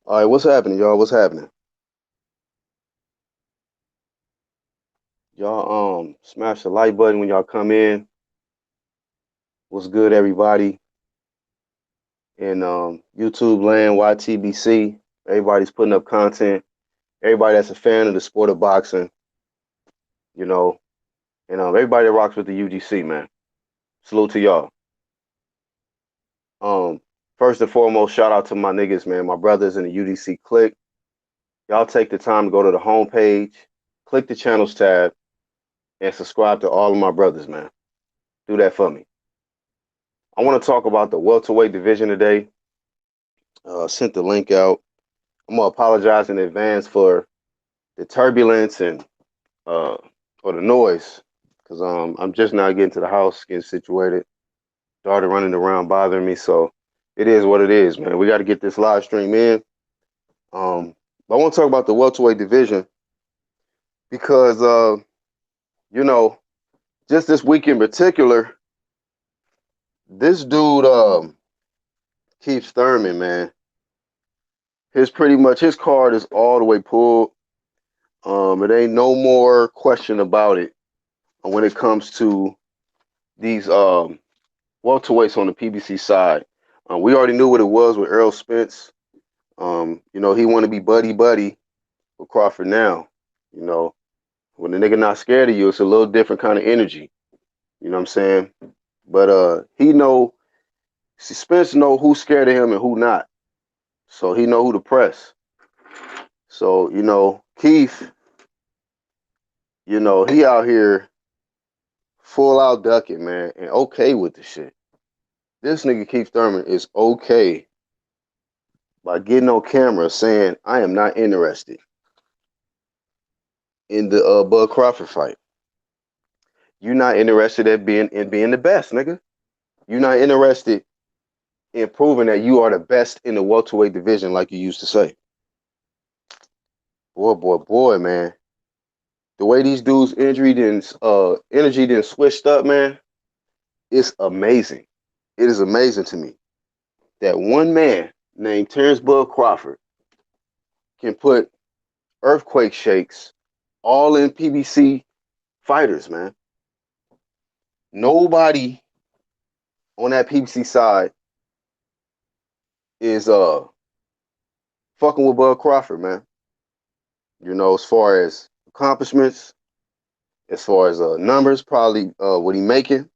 All right, what's happening, y'all? What's happening? Y'all smash the like button when y'all come in. What's good, everybody in YouTube land, YTBC. Everybody's putting up content. Everybody that's a fan of the sport of boxing, you know, and everybody that rocks with the UGC, man. Salute to y'all. Um, First and foremost, shout out to my niggas, man, my brothers in the UDC click. Y'all take the time to go to the homepage, click the channels tab, and subscribe to all of my brothers, man. Do that for me. I want to talk about the welterweight division today. Sent the link out. I'm gonna apologize in advance for the turbulence and uh, or the noise, because I'm just now getting to the house, getting situated. Daughter running around bothering me, so it is what it is, man. We got to get this live stream in. But I want to talk about the welterweight division because you know, just this week in particular, this dude keeps Thurman, man. His pretty much his card is all the way pulled. It ain't no more question about it when it comes to these welterweights on the PBC side. We already knew what it was with Earl Spence. He want to be buddy buddy with Crawford now. You know, when the nigga not scared of you, it's a little different kind of energy. You know what I'm saying? But Spence know who's scared of him and who not. So he know who to press. So, Keith, he out here full out ducking, man, and okay with the shit. This nigga Keith Thurman is okay by getting on camera saying, I am not interested in the Bud Crawford fight. You're not interested in being the best, nigga. You're not interested in proving that you are the best in the welterweight division, like you used to say. Boy, boy, boy, man. The way these dudes' energy didn't switched up, man, it's amazing. It is amazing to me that one man named Terrence Bud Crawford can put earthquake shakes all in PBC fighters, man. Nobody on that PBC side is fucking with Bud Crawford, man. As far as accomplishments, as far as numbers, probably what he making,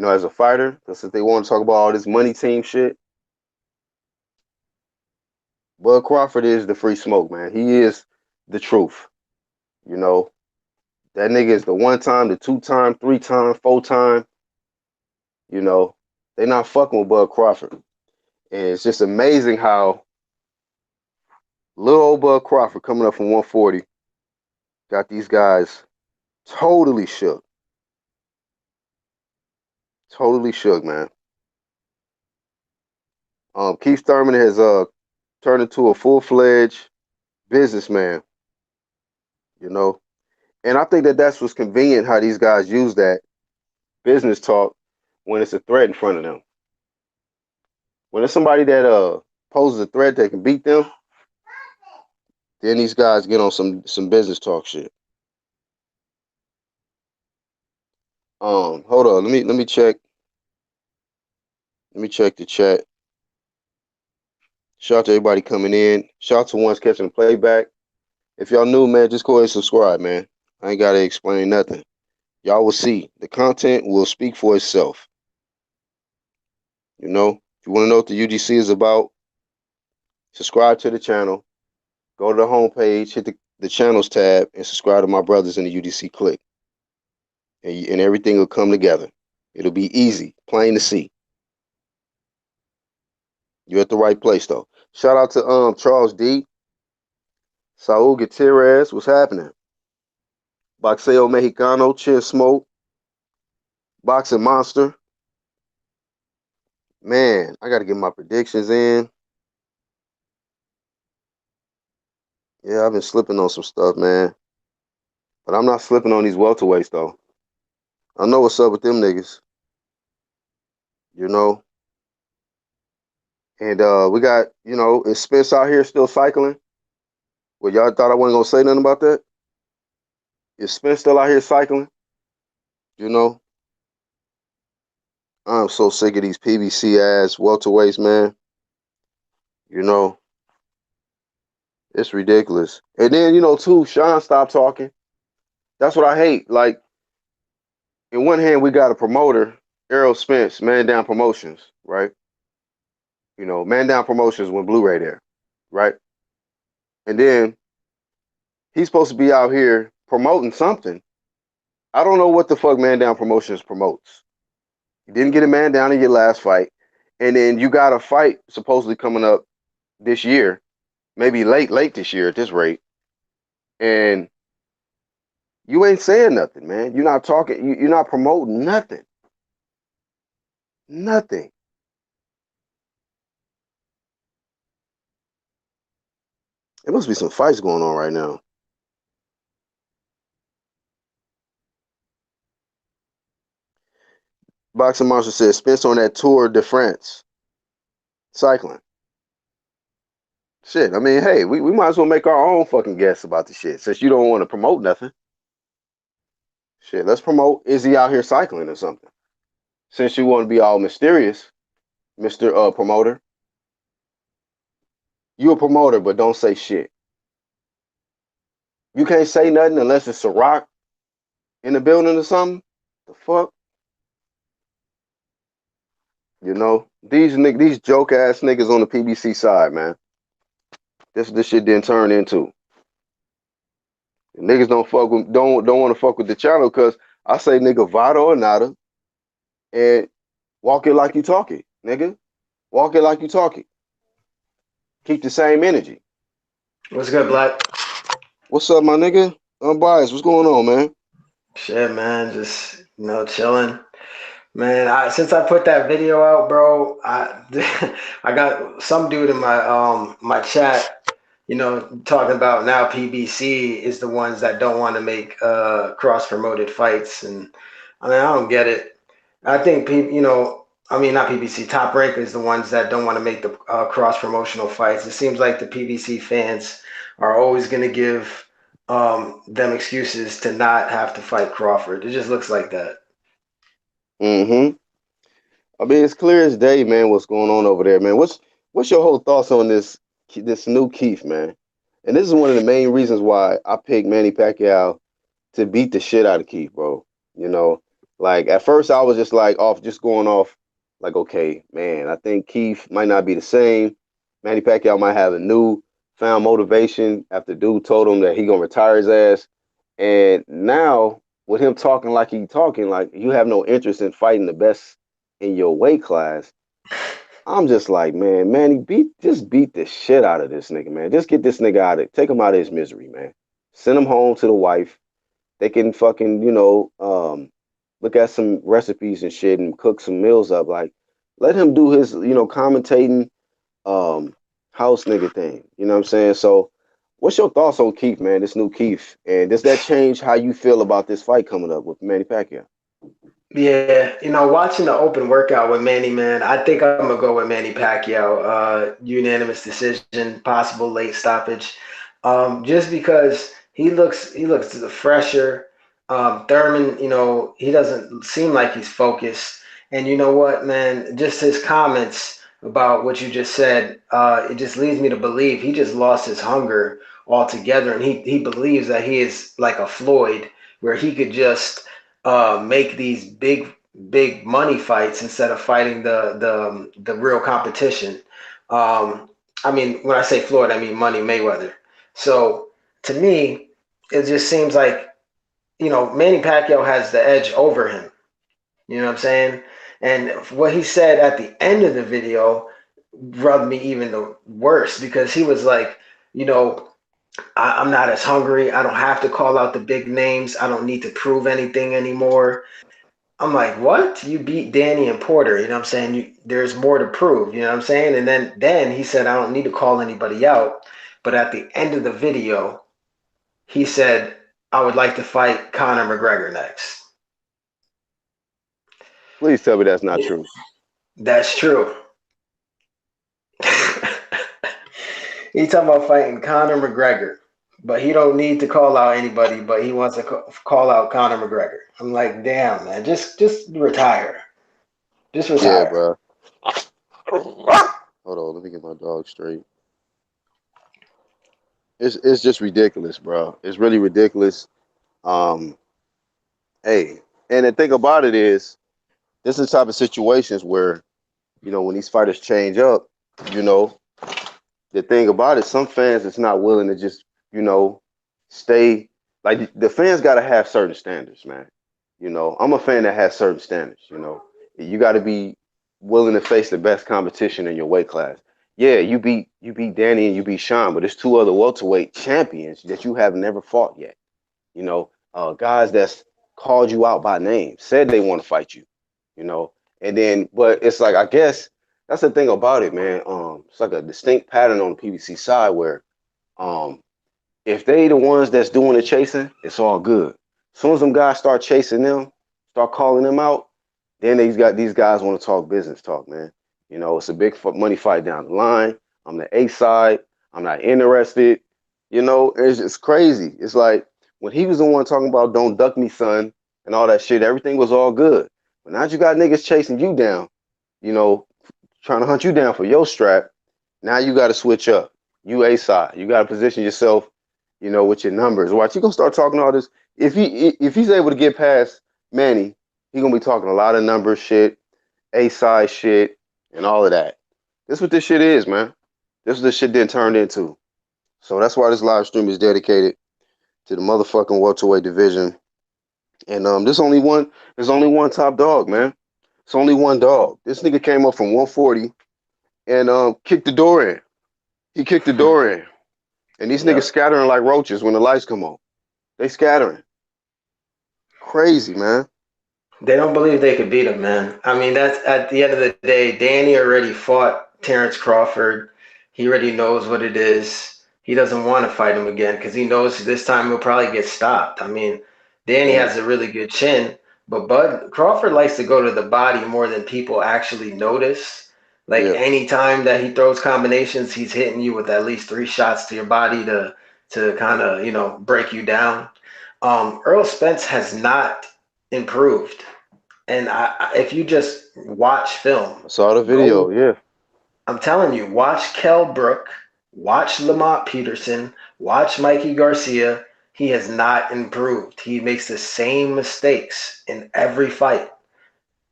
as a fighter. Because if they want to talk about all this money team shit, Bud Crawford is the free smoke, man. He is the truth. You know, that nigga is the one time, the two time, three time, four time. You know, they not fucking with Bud Crawford. And it's just amazing how little old Bud Crawford coming up from 140 got these guys totally shook. Totally shook, man. Keith Thurman has turned into a full-fledged businessman, you know. And I think that that's what's convenient how these guys use that business talk when it's a threat in front of them. When it's somebody that poses a threat that can beat them, then these guys get on some business talk shit. Hold on, let me check. Let me check the chat. Shout out to everybody coming in. Shout out to ones catching the playback. If y'all new, man, just go ahead and subscribe, man. I ain't gotta explain nothing. Y'all will see. The content will speak for itself. If you want to know what the UGC is about, subscribe to the channel. Go to the homepage, hit the channels tab, and subscribe to my brothers in the UDC click. And everything will come together. It'll be easy, plain to see. You're at the right place, though. Shout out to Charles D. Saul Gutierrez. What's happening? Boxeo Mexicano, Chin Smoke, Boxing Monster. Man, I got to get my predictions in. Yeah, I've been slipping on some stuff, man. But I'm not slipping on these welterweights, though. I know what's up with them niggas. You know? And we got, is Spence out here still cycling? Well, y'all thought I wasn't gonna say nothing about that? Is Spence still out here cycling? You know, I'm so sick of these PBC ass welterweights, man. You know, it's ridiculous. And then, too, Sean stopped talking. That's what I hate. Like, in one hand, we got a promoter, Errol Spence, Man Down Promotions, right? Man Down Promotions when Blu-ray there, right? And then he's supposed to be out here promoting something. I don't know what the fuck Man Down Promotions promotes. You didn't get a man down in your last fight, and then you got a fight supposedly coming up this year, maybe late this year at this rate, and you ain't saying nothing, man. You're not talking. You're not promoting nothing. Nothing. There must be some fights going on right now. Boxing Monster says Spence on that Tour de France cycling. Shit, I mean, hey, we might as well make our own fucking guess about the shit since you don't want to promote nothing. Shit, let's promote. Is he out here cycling or something? Since you want to be all mysterious, Mister Promoter, you a promoter, but don't say shit. You can't say nothing unless it's a rock in the building or something. The fuck, these joke ass niggas on the PBC side, man. This shit didn't turn into. Niggas don't want to fuck with the channel because I say nigga vada or nada and walk it like you talk it, nigga. Walk it like you talk it. Keep the same energy. What's good, Black? What's up, my nigga? Unbiased. What's going on, man? Shit, man, just chilling. Man, since I put that video out, bro, I got some dude in my chat, talking about now PBC is the ones that don't want to make cross promoted fights, and I mean I don't get it. I think people, I mean not PBC, Top Rank is the ones that don't want to make the cross promotional fights. It seems like the PBC fans are always going to give them excuses to not have to fight Crawford. It just looks like that. Mm-hmm. I mean, it's clear as day, man. What's going on over there, man? What's your whole thoughts on this new Keith, man? And this is one of the main reasons why I picked Manny Pacquiao to beat the shit out of Keith, bro. You know, like at first I was just like just going off, like, okay, man, I think Keith might not be the same. Manny Pacquiao might have a new found motivation after dude told him that he gonna retire his ass. And now with him talking like he talking, like you have no interest in fighting the best in your weight class. I'm just like, man, Manny, just beat the shit out of this nigga, man. Just get this nigga take him out of his misery, man. Send him home to the wife. They can fucking, look at some recipes and shit and cook some meals up. Like, let him do his, commentating um house nigga thing. You know what I'm saying? So what's your thoughts on Keith, man? This new Keith. And does that change how you feel about this fight coming up with Manny Pacquiao? Yeah, watching the open workout with Manny, man, I think I'm gonna go with Manny Pacquiao. Unanimous decision, possible late stoppage. Just because he looks fresher. Thurman, he doesn't seem like he's focused. And you know what, man, just his comments about what you just said, it just leads me to believe he just lost his hunger altogether, and he believes that he is like a Floyd, where he could just make these big money fights instead of fighting the real competition. I mean, when I say Floyd, I mean Money Mayweather. So to me, it just seems like Manny Pacquiao has the edge over him. You know what I'm saying? And what he said at the end of the video rubbed me even the worse, because he was like, you know, I'm not as hungry. I don't have to call out the big names. I don't need to prove anything anymore. I'm like, what? You beat Danny and Porter, you know what I'm saying? There's more to prove, you know what I'm saying? And then he said, I don't need to call anybody out. But at the end of the video, he said, I would like to fight Conor McGregor next. Please tell me that's not true. That's true. He talking about fighting Conor McGregor, but he don't need to call out anybody, but he wants to call out Conor McGregor. I'm like, damn, man, just retire, just Yeah, retire. bro. Hold on, let me get my dog straight. It's just ridiculous, bro. It's really ridiculous. Um, hey, and the thing about it is, this is the type of situations where, when these fighters change up, you know, the thing about it, some fans is not willing to just, you know, stay. Like the fans got to have certain standards, man. I'm a fan that has certain standards. You got to be willing to face the best competition in your weight class. Yeah, you beat Danny and you beat Sean, but there's two other welterweight champions that you have never fought yet. Guys that's called you out by name, said they want to fight you. You know, and then, but it's like, I guess that's the thing about it, man. It's like a distinct pattern on the PBC side where, um, if they the ones that's doing the chasing, it's all good. As soon as them guys start chasing them, start calling them out, then these guys want to talk business talk, man. It's a big money fight down the line. I'm the A side. I'm not interested. It's just crazy. It's like when he was the one talking about "Don't duck me, son" and all that shit. Everything was all good. But now you got niggas chasing you down. You know, trying to hunt you down for your strap. Now you got to switch up. You A side. You got to position yourself. With your numbers. Watch, he gonna start talking all this. If he's able to get past Manny, he gonna be talking a lot of numbers shit, A side shit, and all of that. This is what this shit is, man. This is what this shit didn't turn into. So that's why this live stream is dedicated to the motherfucking welterweight division. And there's only one top dog, man. It's only one dog. This nigga came up from 140 and kicked the door in. He kicked the door in. And these niggas Yep. scattering like roaches when the lights come on. They scattering. Crazy, man. They don't believe they could beat him, man. I mean, that's at the end of the day. Danny already fought Terrence Crawford. He already knows what it is. He doesn't want to fight him again because he knows this time he'll probably get stopped. I mean, Danny Mm, has a really good chin, but Bud Crawford likes to go to the body more than people actually notice. Like yeah. any time that he throws combinations, he's hitting you with at least three shots to your body to kind of break you down. Earl Spence has not improved. And if you just watch film, I saw the video. go, Yeah. I'm telling you, watch Kell Brook, watch Lamont Peterson, watch Mikey Garcia. He has not improved. He makes the same mistakes in every fight.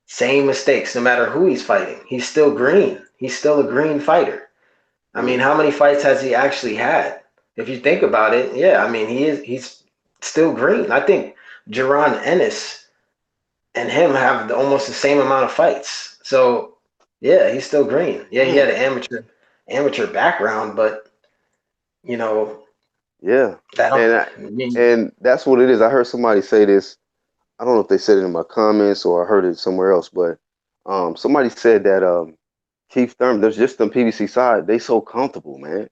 Same mistakes, no matter who he's fighting. He's still green. He's still a green fighter. I mean, Mm, how many fights has he actually had? If you think about it, yeah, I mean, he's still green. I think Jaron Ennis and him have almost the same amount of fights. So yeah, he's still green. Yeah, he had mm, an amateur background, but you know yeah. that don't And I mean, and that's what it is. I heard somebody say this. I don't know if they said it in my comments or I heard it somewhere else, but somebody said that Keith Thurman, there's just the PBC side, they so comfortable, man.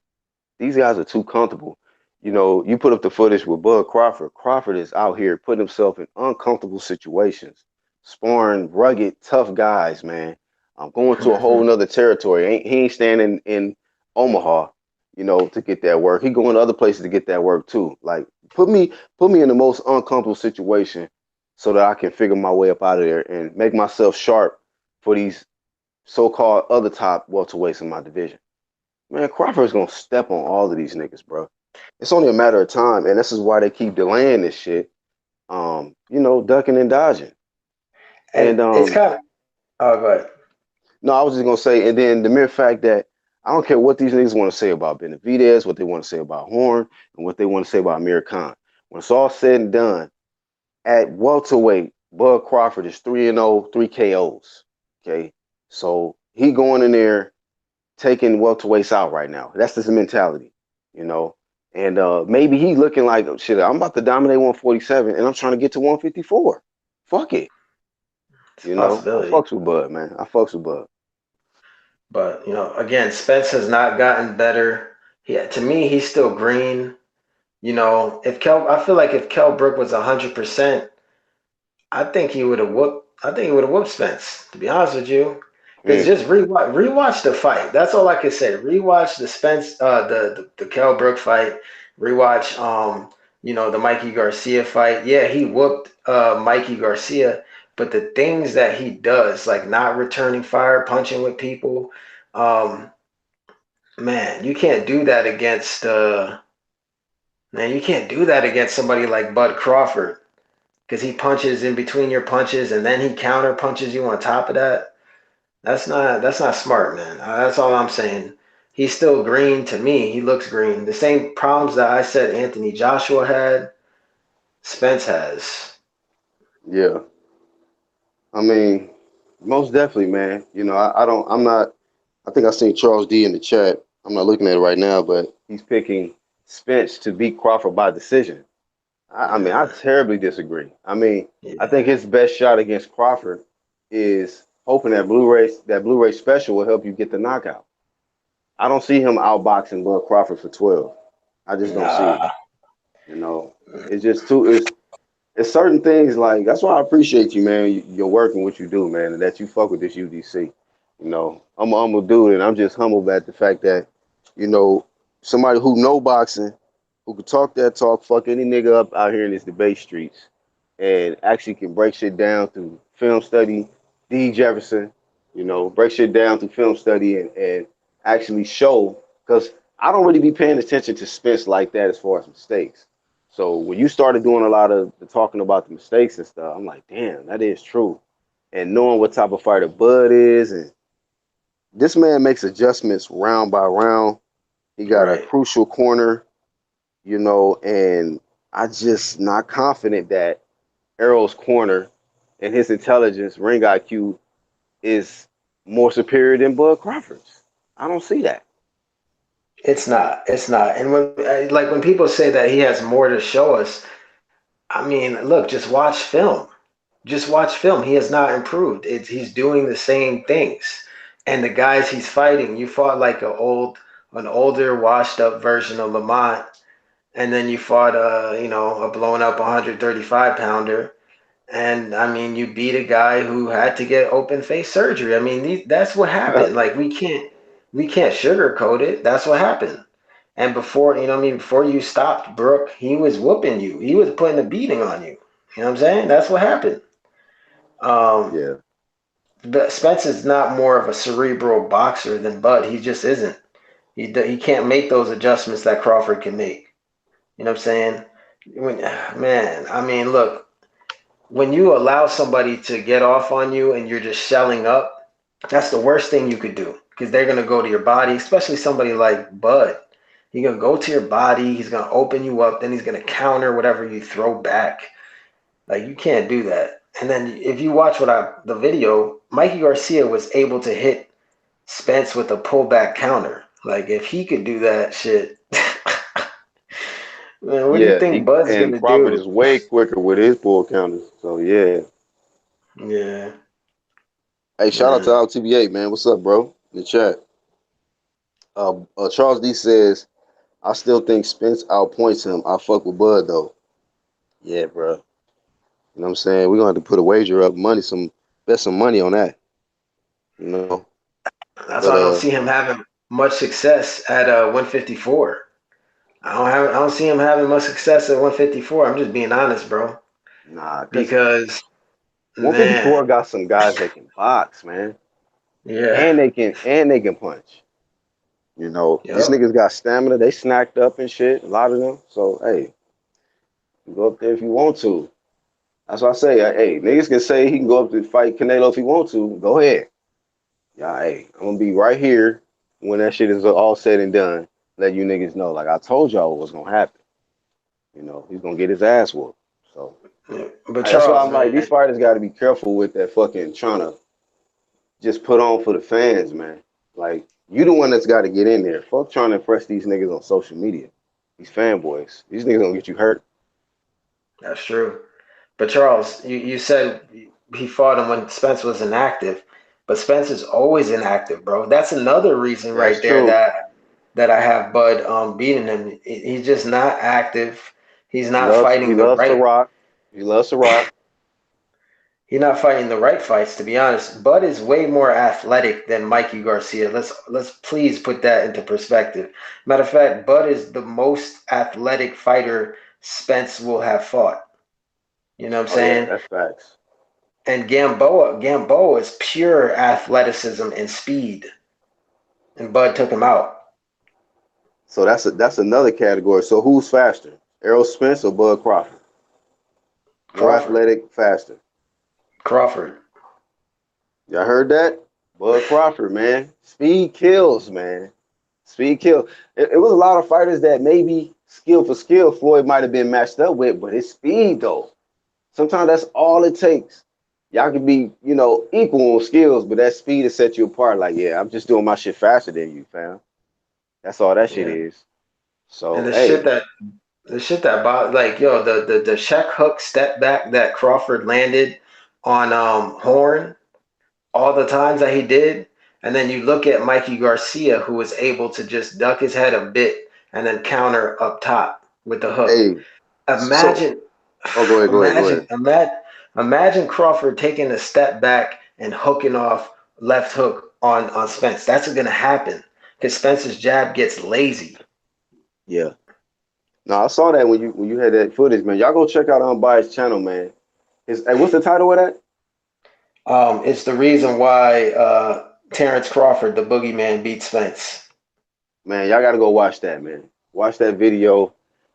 These guys are too comfortable. You put up the footage with Bud Crawford. Crawford is out here putting himself in uncomfortable situations, sparring rugged, tough guys, man. I'm going to a whole nother territory. He ain't standing in Omaha, to get that work. He going to other places to get that work too. Like put me in the most uncomfortable situation so that I can figure my way up out of there and make myself sharp for these so-called other top welterweights in my division. Man, Crawford's gonna step on all of these niggas, bro. It's only a matter of time, and this is why they keep delaying this shit. Ducking and dodging. And and it's kind of oh go ahead. no, I was just gonna say, and then the mere fact that I don't care what these niggas want to say about Benavidez, what they want to say about Horn, and what they want to say about Amir Khan. When it's all said and done, at welterweight, Bud Crawford is 3-0, 3 KOs. Okay, so he going in there taking welterweights out right now. That's his mentality, you know. And maybe he looking like, oh, shit, I'm about to dominate 147 and I'm trying to get to 154. Fuck it. It's a I possibility. fucks with Bud, man. I fucks with Bud. But again, Spence has not gotten better. To me, he's still green. I feel like if Kell Brook was 100%, I think he would have whooped Spence. To be honest with you, Because Mm, just rewatch the fight. That's all I can say. Rewatch the Spence, the Kell Brook fight. Rewatch, the Mikey Garcia fight. Yeah, he whooped Mikey Garcia, but the things that he does, like not returning fire, punching with people, um, man, you can't do that against man, you can't do that against somebody like Bud Crawford because he punches in between your punches and then he counter punches you on top of that. That's not smart, man. That's all I'm saying. He's still green to me. He looks green. The same problems that I said Anthony Joshua had, Spence has. yeah. I mean, most definitely, man. I don't. I'm not. I think I seen Charles D in the chat. I'm not looking at it right now, but he's picking Spence to beat Crawford by decision. I mean, I Yeah, terribly disagree. I mean, I think yeah. his best shot against Crawford is hoping that Blu-ray special will help you get the knockout. I don't see him outboxing Bud Crawford for 12. I just don't see it. Nah. You know, it's just too. It's certain things like that's why I appreciate you, man. Your work and what you do, man, and that you fuck with this UDC. I'm a humble dude, and I'm just humbled at the fact that, you know, somebody who know boxing, who could talk that talk, fuck any nigga up out here in these debate streets, and actually can break shit down through film study. D. Jefferson, break shit down through film study and actually show. Because I don't really be paying attention to Spence like that as far as mistakes. So when you started doing a lot of the talking about the mistakes and stuff, I'm like, damn, that is true. And knowing what type of fighter Bud is, and this man makes adjustments round by round. He got a Right. crucial corner, and I just not confident that Errol's corner and his intelligence, ring IQ, is more superior than Bud Crawford's. I don't see that. It's not. It's not. And when people say that he has more to show us, I mean, look, just watch film. Just watch film. He has not improved. He's doing the same things. And the guys he's fighting, you fought like an older, washed up version of Lamont, and then you fought a blown up 135 pounder. And I mean, you beat a guy who had to get open face surgery. I mean, that's what happened. Like we can't sugarcoat it. That's what happened. And before, you know what I mean, before you stopped Brooke, he was whooping you. He was putting a beating on you. You know what I'm saying? That's what happened. Um, Yeah, but Spence is not more of a cerebral boxer than Bud. He just isn't. He can't make those adjustments that Crawford can make. You know what I'm saying? Man, I mean, look, when you allow somebody to get off on you and you're just shelling up, that's the worst thing you could do because they're gonna go to your body, especially somebody like Bud. He's gonna go to your body. He's gonna open you up. Then he's gonna counter whatever you throw back. Like you can't do that. And then if you watch the video, Mikey Garcia was able to hit Spence with a pullback counter. Like if he could do that shit, man, what do you yeah. think He Bud's and gonna Crawford do? is way quicker with his bull counters. So yeah. Yeah, Hey, shout out to man. LTBA, man. What's up, bro? In the chat. Charles D says, I still think Spence outpoints him. I fuck with Bud though. Yeah, bro. You know what I'm saying? We're gonna have to put a wager up, bet some money on that. You know. That's But why I don't see him having much success at 154. I don't see him having much success at 154. I'm just being honest, bro. nah, cause Because 154 man, got some guys that can box, man, yeah, and they can punch. These yep, niggas got stamina. They snacked up and shit. A lot of them. So hey, you go up there if you want to. That's why I say, hey, niggas can say he can go up to fight Canelo if he want to. Go ahead. Yeah, hey, I'm gonna be right here when that shit is all said and done. Let you niggas know, like I told y'all what was gonna happen. He's gonna get his ass whooped. So but that's why Charles, I'm like, man, these fighters got to be careful with that fucking trying to just put on for the fans, man. Like you the one that's got to get in there. Fuck trying to impress these niggas on social media. These fanboys. These niggas gonna get you hurt. that's true. But Charles, you said he fought him when Spence was inactive, but Spence is always inactive, bro. That's another reason That's right there true. that I have Bud beating him. He's just not active. He's He not loves he fighting the loves to right. rock. He loves to rock. He's not fighting the right fights, to be honest. Bud is way more athletic than Mikey Garcia. Let's please put that into perspective. Matter of fact, Bud is the most athletic fighter Spence will have fought. You know what I'm Oh yeah, saying? that's facts. And Gamboa is pure athleticism and speed, and Bud took him out. So that's another category. So who's faster, Errol Spence or Bud Crawford? More Crawford, athletic, faster. Crawford. Y'all heard that? Bud Crawford, man. Speed kills, man. Speed kill. It was a lot of fighters that maybe skill for skill Floyd might have been matched up with, but it's speed though. Sometimes that's all it takes. Y'all can be, equal on skills, but that speed to set you apart. Like, yeah, I'm just doing my shit faster than you, fam. That's all that shit Yeah. is. And So, hey, the shit that about like yo the check hook step back that Crawford landed on Horn, all the times that he did, and then you look at Mikey Garcia, who was able to just duck his head a bit and then counter up top with the hook. hey, so, Imagine, oh, go ahead, go ahead, go imagine, ahead. imagine Crawford taking a step back and hooking off left hook on Spence. That's gonna happen because Spence's jab gets lazy. Yeah. No, I saw that when you had that footage, man. Y'all go check out Unbiased channel, man. Hey, what's the title of that? It's the reason why Terrence Crawford, the boogeyman, beat Spence. Man, y'all gotta go watch that, man. Watch that video,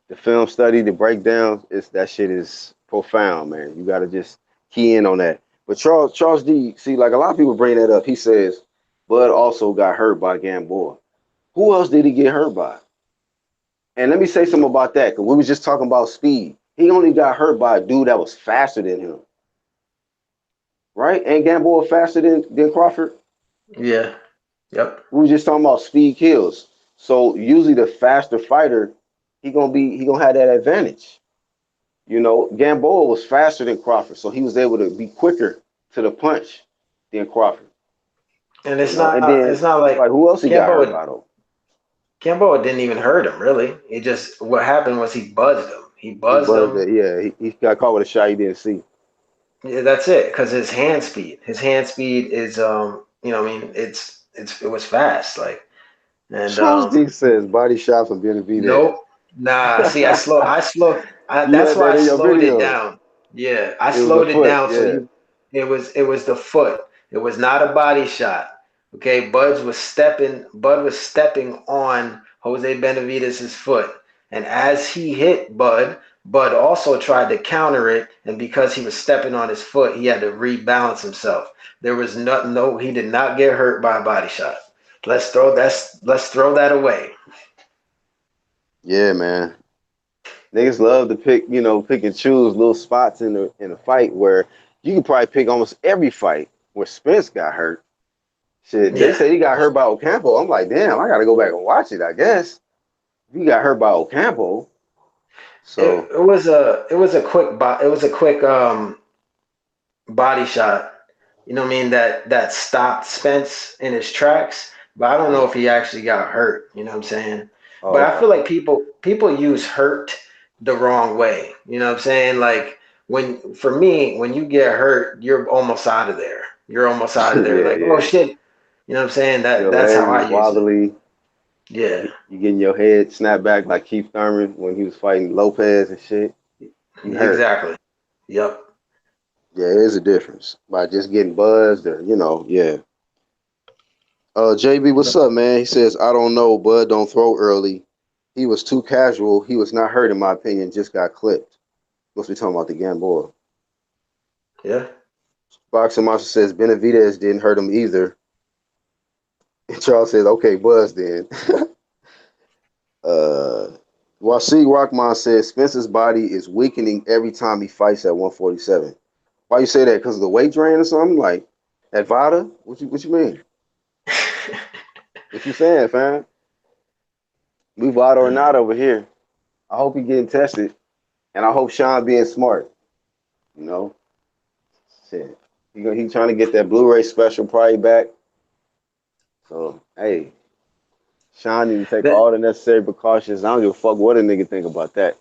the film study, the breakdown. It's that shit is profound, man. You gotta just key in on that. But Charles D, see, like a lot of people bring that up. He says Bud also got hurt by Gamboa. Who else did he get hurt by? And let me say something about that, because we was just talking about speed. He only got hurt by a dude that was faster than him, right? Ain't Gamboa faster than Crawford? Yeah. Yep. We were just talking about speed kills. So usually the faster fighter, he gonna have that advantage. Gamboa was faster than Crawford, so he was able to be quicker to the punch than Crawford. And And then it's not it's like like who else he got hurt Gamboa by though? Gamboa didn't even hurt him really. It just what happened was he buzzed him. He He buzzed buzzed him. that, yeah. He got caught with a shot he didn't see. Yeah, that's it. Because his hand speed is what I mean it was fast like and Charles D says body shot from Benavidez. nope. Nah, see, You that's had why that I in your slowed it video. down. Yeah, I It was a slowed it foot, down so yeah. it was the foot. It was not a body shot. Okay, Bud was stepping on Jose Benavidez's foot. And as he hit Bud also tried to counter it, and because he was stepping on his foot, he had to rebalance himself. There was no he did not get hurt by a body shot. Let's throw that away. Yeah, man. Niggas love to pick and choose little spots in a fight where you can probably pick almost every fight where Spence got hurt. Shit, they Yeah. said he got hurt by Ocampo. I'm like, damn, I gotta go back and watch it, I guess. He got hurt by Ocampo. So It was a quick body shot. You know what I mean? That stopped Spence in his tracks. But I don't know yeah. if he actually got hurt. You know what I'm saying? Oh, But I okay. feel like people use hurt the wrong way. You know what I'm saying? Like for me, when you get hurt, you're almost out of there. You're almost out of there. Yeah, Like, oh yeah. shit. You know what I'm saying? Your That's how legs I is use it. wobbly. Yeah. You getting your head snapped back like Keith Thurman when he was fighting Lopez and shit. You hurt. Exactly. Yep. Yeah, it is a difference by just getting buzzed or yeah. JB, what's up, man? He says, I don't know, Bud don't throw early. He was too casual. He was not hurt, in my opinion, just got clipped. Must be talking about the Gamboa. Yeah. Boxing Monster says Benavidez didn't hurt him either. And Charles says, okay, Buzz then. uh Wasi Rockman says Spencer's body is weakening every time he fights at 147. Why you say that? Because of the weight drain or something? Like at Vada? What you mean? What you saying, fam? We Vada or not over here. I hope he getting tested. And I hope Sean being smart. You know? Shit. He trying to get that Blu-ray special probably back. So hey, Sean need to take That all the necessary precautions. I don't give a fuck what a nigga think about that.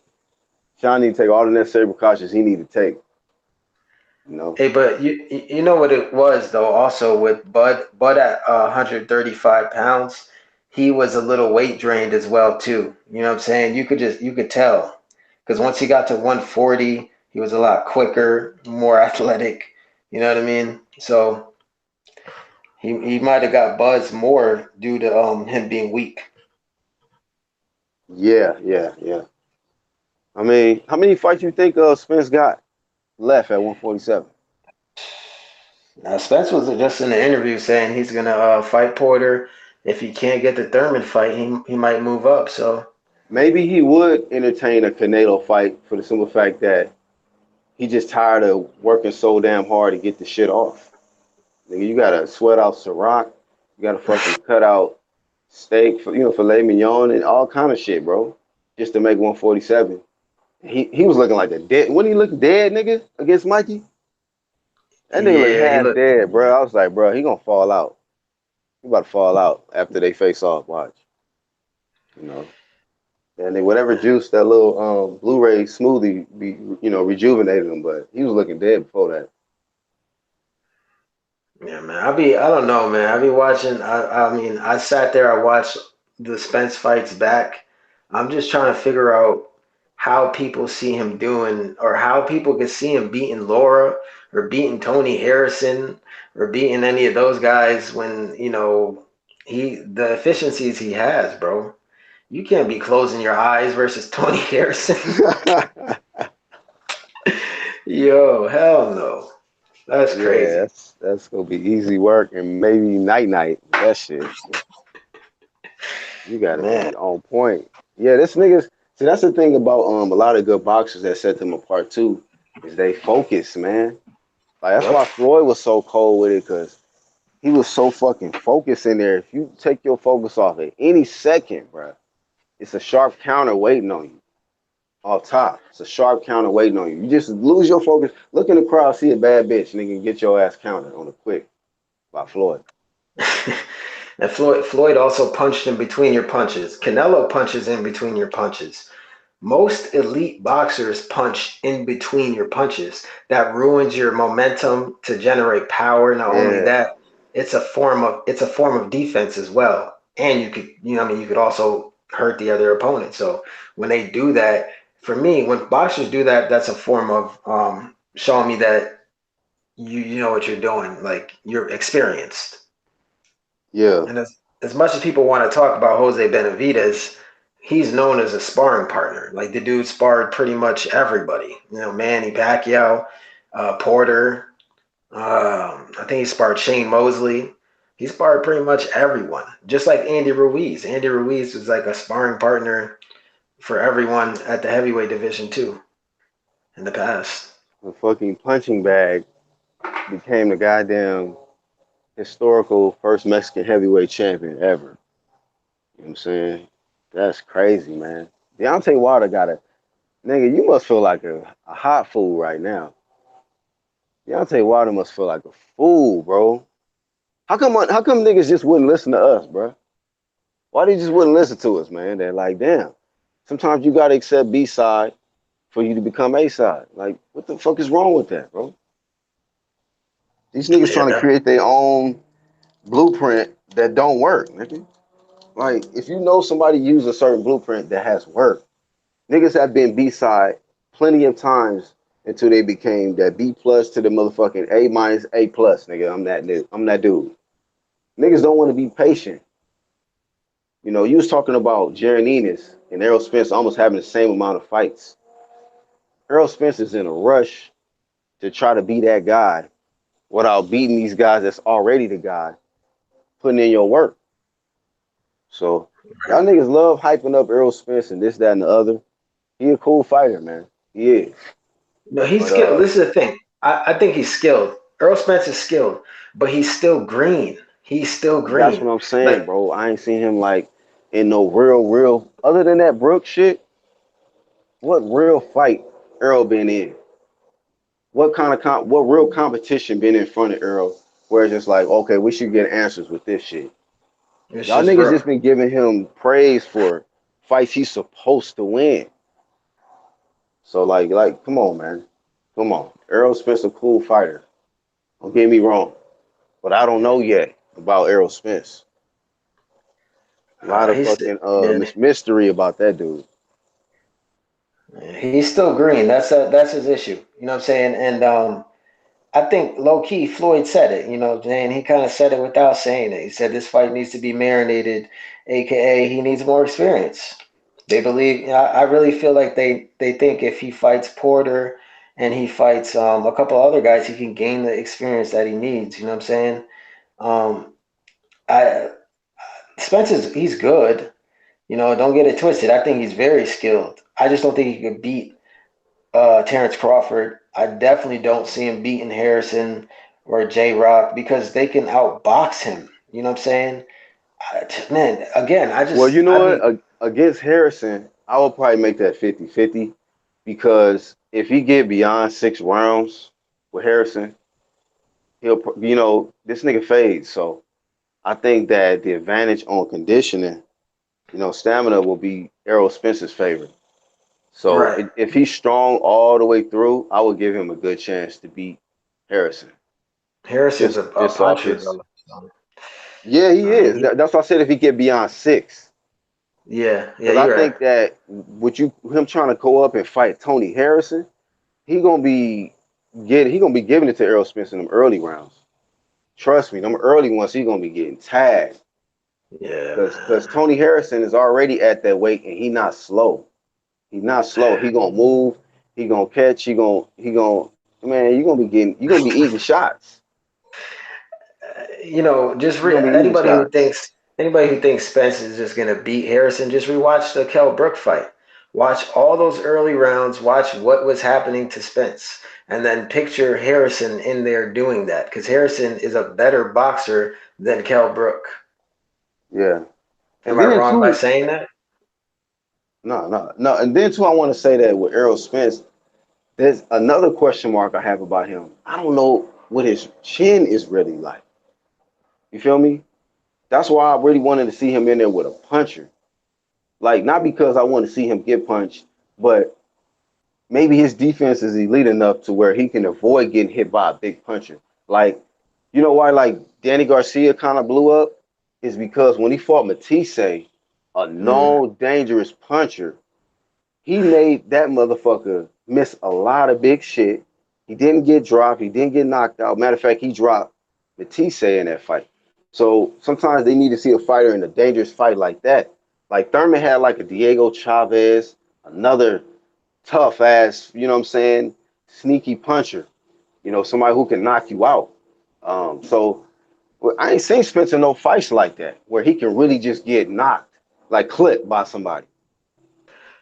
Sean need to take all the necessary precautions he need to take. You know. Hey, but you know what it was though. Also with Bud at 135 pounds, he was a little weight drained as well too. You know what I'm saying? You could tell because once he got to 140, he was a lot quicker, more athletic. You know what I mean? So he might have got buzzed more due to him being weak. Yeah, yeah, yeah. I mean, how many fights you think Spence got left at 147? Now Spence was just in the interview saying he's gonna fight Porter. If he can't get the Thurman fight, he might move up. So Maybe he would entertain a Canelo fight for the simple fact that he just tired of working so damn hard to get the shit off. Nigga, you gotta sweat out Ciroc, you gotta fucking cut out steak for filet mignon and all kind of shit, bro, just to make 147. He was looking like a dead. When he looked dead, nigga, against Mikey, that nigga looked yeah, he half looked. dead, bro. I was like, bro, he gonna fall out. He about to fall out after they face off. Watch, you know. And then whatever juice that little Blu-ray smoothie be rejuvenated him, but he was looking dead before that. Yeah, man. I don't know, man. I be watching. I mean, I sat there. I watched the Spence fights back. I'm just trying to figure out how people see him doing, or how people can see him beating Laura, or beating Tony Harrison, or beating any of those guys when the efficiencies he has, bro. You can't be closing your eyes versus Tony Harrison. Yo, hell no. That's Yeah, crazy, that's gonna be easy work and maybe night night. That shit, you gotta man. be on point. Yeah, this niggas. See, that's the thing about a lot of good boxers that set them apart too, is they focus, man. Like that's Yep. why Floyd was so cold with it, cause he was so fucking focused in there. If you take your focus off at any second, bro, it's a sharp counter waiting on you off top. It's a sharp counter waiting on you. You just lose your focus. Look in the crowd, see a bad bitch, nigga, get your ass countered on the quick by Floyd. And Floyd also punched in between your punches. Canelo punches in between your punches. Most elite boxers punch in between your punches. That ruins your momentum to generate power. Not only Yeah, that, it's a form of defense as well. And you could, I mean, you could also hurt the other opponent. So when they do that, for me, when boxers do that, that's a form of showing me that you know what you're doing. Like you're experienced. yeah, And as much as people want to talk about Jose Benavidez, he's known as a sparring partner. Like the dude sparred pretty much everybody. Manny Pacquiao, Porter. I think he sparred Shane Mosley. He sparred pretty much everyone, just like Andy Ruiz. Andy Ruiz was like a sparring partner for everyone at the heavyweight division too in the past. the fucking punching bag became the goddamn historical first Mexican heavyweight champion ever. You know what I'm saying? That's crazy, man. Deontay Wilder got a nigga. You must feel like a hot fool right now. Deontay Wilder must feel like a fool, bro. How come niggas just wouldn't listen to us, bro? Why they just wouldn't listen to us, man? They're like, damn. Sometimes you gotta accept B side for you to become A side. Like, what the fuck is wrong with that, bro? These niggas trying to Yeah, create their own blueprint that don't work, nigga. Like, if you know somebody use a certain blueprint that has worked, niggas have been B side plenty of times until they became that B plus to the motherfucking A minus A plus, nigga. I'm that dude. Niggas don't want to be patient. You was talking about Jaron Ennis and Errol Spence almost having the same amount of fights. Errol Spence is in a rush to try to be that guy without beating these guys that's already the guy, putting in your work. So y'all niggas love hyping up Errol Spence and this, that, and the other. He a cool fighter, man. He is. no, he's But skilled. This is the thing. I think he's skilled. Earl Spence is skilled, but he's still green. He's still that's green. what I'm saying, Like bro. I ain't seen him like in no real other than that Brooks shit. What real fight Errol been in? What kind of what real competition been in front of Earl where it's just like, okay, we should get answers with this shit. it's Y'all just niggas rough. just been giving him praise for fights he's supposed to win. So like, come on, man. Come on, Errol Spence a cool fighter. Don't get me wrong, but I don't know yet about Errol Spence. A lot of He's fucking yeah, mystery about that dude. he's still green. That's his issue. You know what I'm saying? And I think low key Floyd said it. You know, and he kind of said it without saying it. He said this fight needs to be marinated, aka he needs more experience. They believe. I really feel like they think if he fights Porter and he fights a couple other guys, he can gain the experience that he needs. You know what I'm saying? Um, I Spence is he's good. You know, don't get it twisted. I think he's very skilled. I just don't think he could beat Terrence Crawford. I definitely don't see him beating Harrison or J Rock because they can outbox him. You know what I'm saying? Man, again, Well, you know I what? be Against Harrison, I would probably make that 50-50 because if he get beyond 6 rounds with Harrison, this nigga fades. So I think that the advantage on conditioning, stamina will be Errol Spence's favor. So right. if he's strong all the way through, I would give him a good chance to beat Harrison. Harrison's Just a just off puncher his, though. So, yeah, he is. he, That's why I said if he get beyond 6. yeah, Because I you're right. think that with him trying to go up and fight Tony Harrison, he gonna be he gonna be giving it to Errol Spence in them early rounds. Trust me, them early ones he gonna be getting tagged. Yeah, Because man. Tony Harrison is already at that weight and he not slow. He's not slow. He gonna move. He gonna catch. He gonna. Man, you gonna be eating shots. You know, You gonna be eating shots. anybody who thinks Spence is just gonna beat Harrison, just rewatch the Kell Brook fight. Watch all those early rounds. Watch what was happening to Spence, and then picture Harrison in there doing that because Harrison is a better boxer than Kell Brook. Yeah. Am And I then wrong by too, saying that? no, no, no. And then too, I want to say that with Errol Spence, there's another question mark I have about him. I don't know what his chin is really like. You feel me? That's why I really wanted to see him in there with a puncher. Like, not because I want to see him get punched, but maybe his defense is elite enough to where he can avoid getting hit by a big puncher. Like, you know why like Danny Garcia kind of blew up is because when he fought Matisse, a Mm. known dangerous puncher, he made that motherfucker miss a lot of big shit. He didn't get dropped. He didn't get knocked out. Matter of fact, he dropped Matisse in that fight. So sometimes they need to see a fighter in a dangerous fight like that. Like Thurman had like a Diego Chavez, another tough ass, you know what I'm saying, sneaky puncher, somebody who can knock you out. So well, I ain't seen Spencer no fights like that where he can really just get knocked, like clipped by somebody.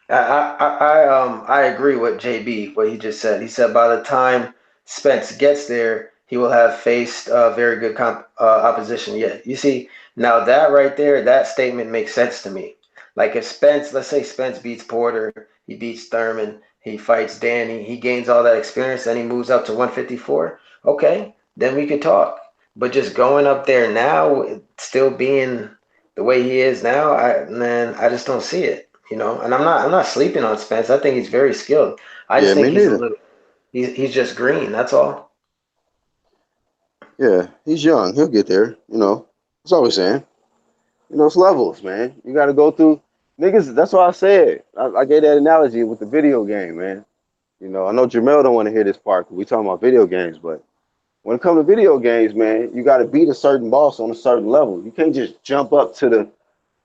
I agree with JB what he just said. He said by the time Spence gets there, he will have faced very good opposition. Yeah, you see now that right there, that statement makes sense to me. Like if Spence, let's say Spence beats Porter, he beats Thurman, he fights Danny, he gains all that experience, then he moves up to 154. Okay, then we could talk. But just going up there now, still being the way he is now, I just don't see it. You know, and I'm not sleeping on Spence. I think he's very skilled. I just Yeah, think me he's a neither. little he's just green. That's all. Yeah, he's young. He'll get there. That's all we're saying. It's levels, man. You got to go through niggas. That's why I said I gave that analogy with the video game, man. I know Jamel don't want to hear this part because we talking about video games, but when it comes to video games, man, you got to beat a certain boss on a certain level. You can't just jump up to the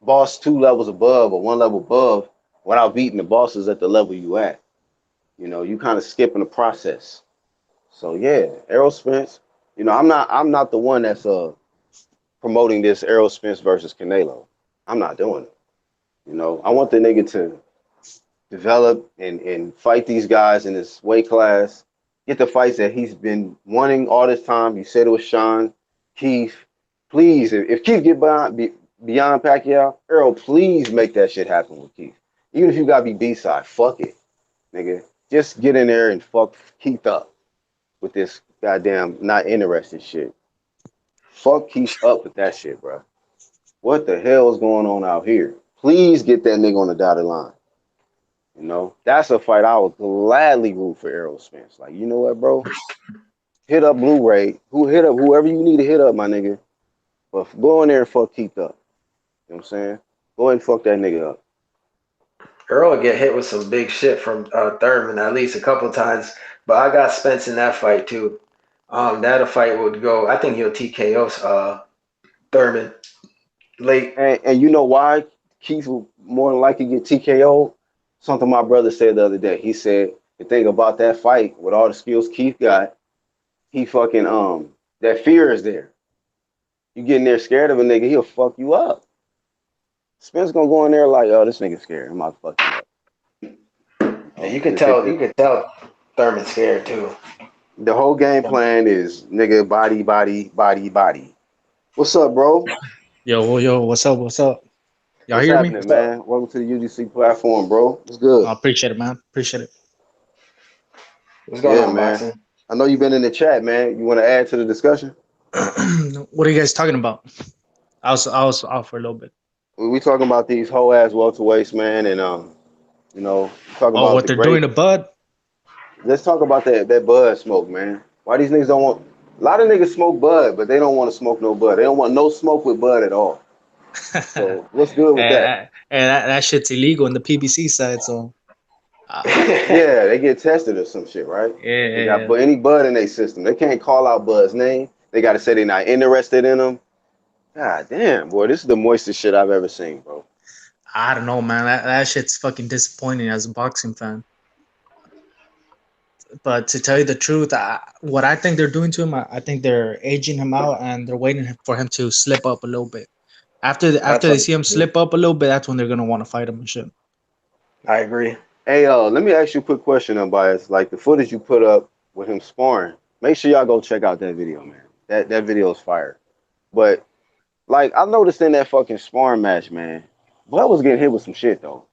boss 2 levels above or 1 level above without beating the bosses at the level you at. You kind of skipping the process. So yeah, Errol Spence. I'm not the one that's promoting this Errol Spence versus Canelo. I'm not doing it. I want the nigga to develop and fight these guys in this weight class, get the fights that he's been wanting all this time. You said it was Sean, Keith. Please, if Keith get beyond Pacquiao, Earl, please make that shit happen with Keith. Even if you gotta be B-side, fuck it, nigga. Just get in there and fuck Keith up with this goddamn not interested shit. Fuck Keith up with that shit, bro. What the hell is going on out here? Please get that nigga on the dotted line. You know, that's a fight I would gladly root for Errol Spence. Like, you know what, bro? Hit up Blu-ray. Hit up whoever you need to hit up, my nigga. But go in there and fuck Keith up. You know what I'm saying? Go ahead and fuck that nigga up. Earl get hit with some big shit from Thurman at least a couple times, but I got Spence in that fight too. That a fight would go. I think he'll TKO Thurman late. And you know why Keith will more than likely get TKO? Something my brother said the other day. He said the thing about that fight with all the skills Keith got, he fucking that fear is there. You getting there scared of a nigga, he'll fuck you up. Spence gonna go in there like, oh, this nigga scared. I'm about to fuck him up. Yeah, Oh, let me take this. You could tell Thurman's scared too. The whole game plan is nigga body, body, body, body. What's up, bro? Yo, what's up? What's up? Y'all What's hear me? happening, man? Welcome to the UGC platform, bro. What's good? I appreciate it, man. Appreciate it. What's going Yeah, on, man. boxing? I know you've been in the chat, man. You want to add to the discussion? What are you guys talking about? I was out for a little bit. We talking about these whole ass welterweights, man, and talking Oh, about what the they're doing great. to Bud? Let's talk about that bud smoke, man. Why these niggas don't want? A lot of niggas smoke bud, but they don't want to smoke no bud. They don't want no smoke with bud at all. So what's good with that? And that shit's illegal in the PBC side. So, uh, Yeah, they get tested or some shit, right? They got yeah, any bud in their system. They can't call out Bud's name. They got to say they're not interested in him. God damn, boy, this is the moistest shit I've ever seen, bro. I don't know, man. That shit's fucking disappointing as a boxing fan. But to tell you the truth, what I think they're doing to him, I think they're aging him out and they're waiting for him to slip up a little bit. After That's they what see him slip up a little bit, that's when they're gonna want to fight him and shit. I agree. Hey, let me ask you a quick question, Unbiased. Like the footage you put up with him sparring, make sure y'all go check out that video, man. That video is fire. But like I noticed in that fucking sparring match, man, Bud was getting hit with some shit though.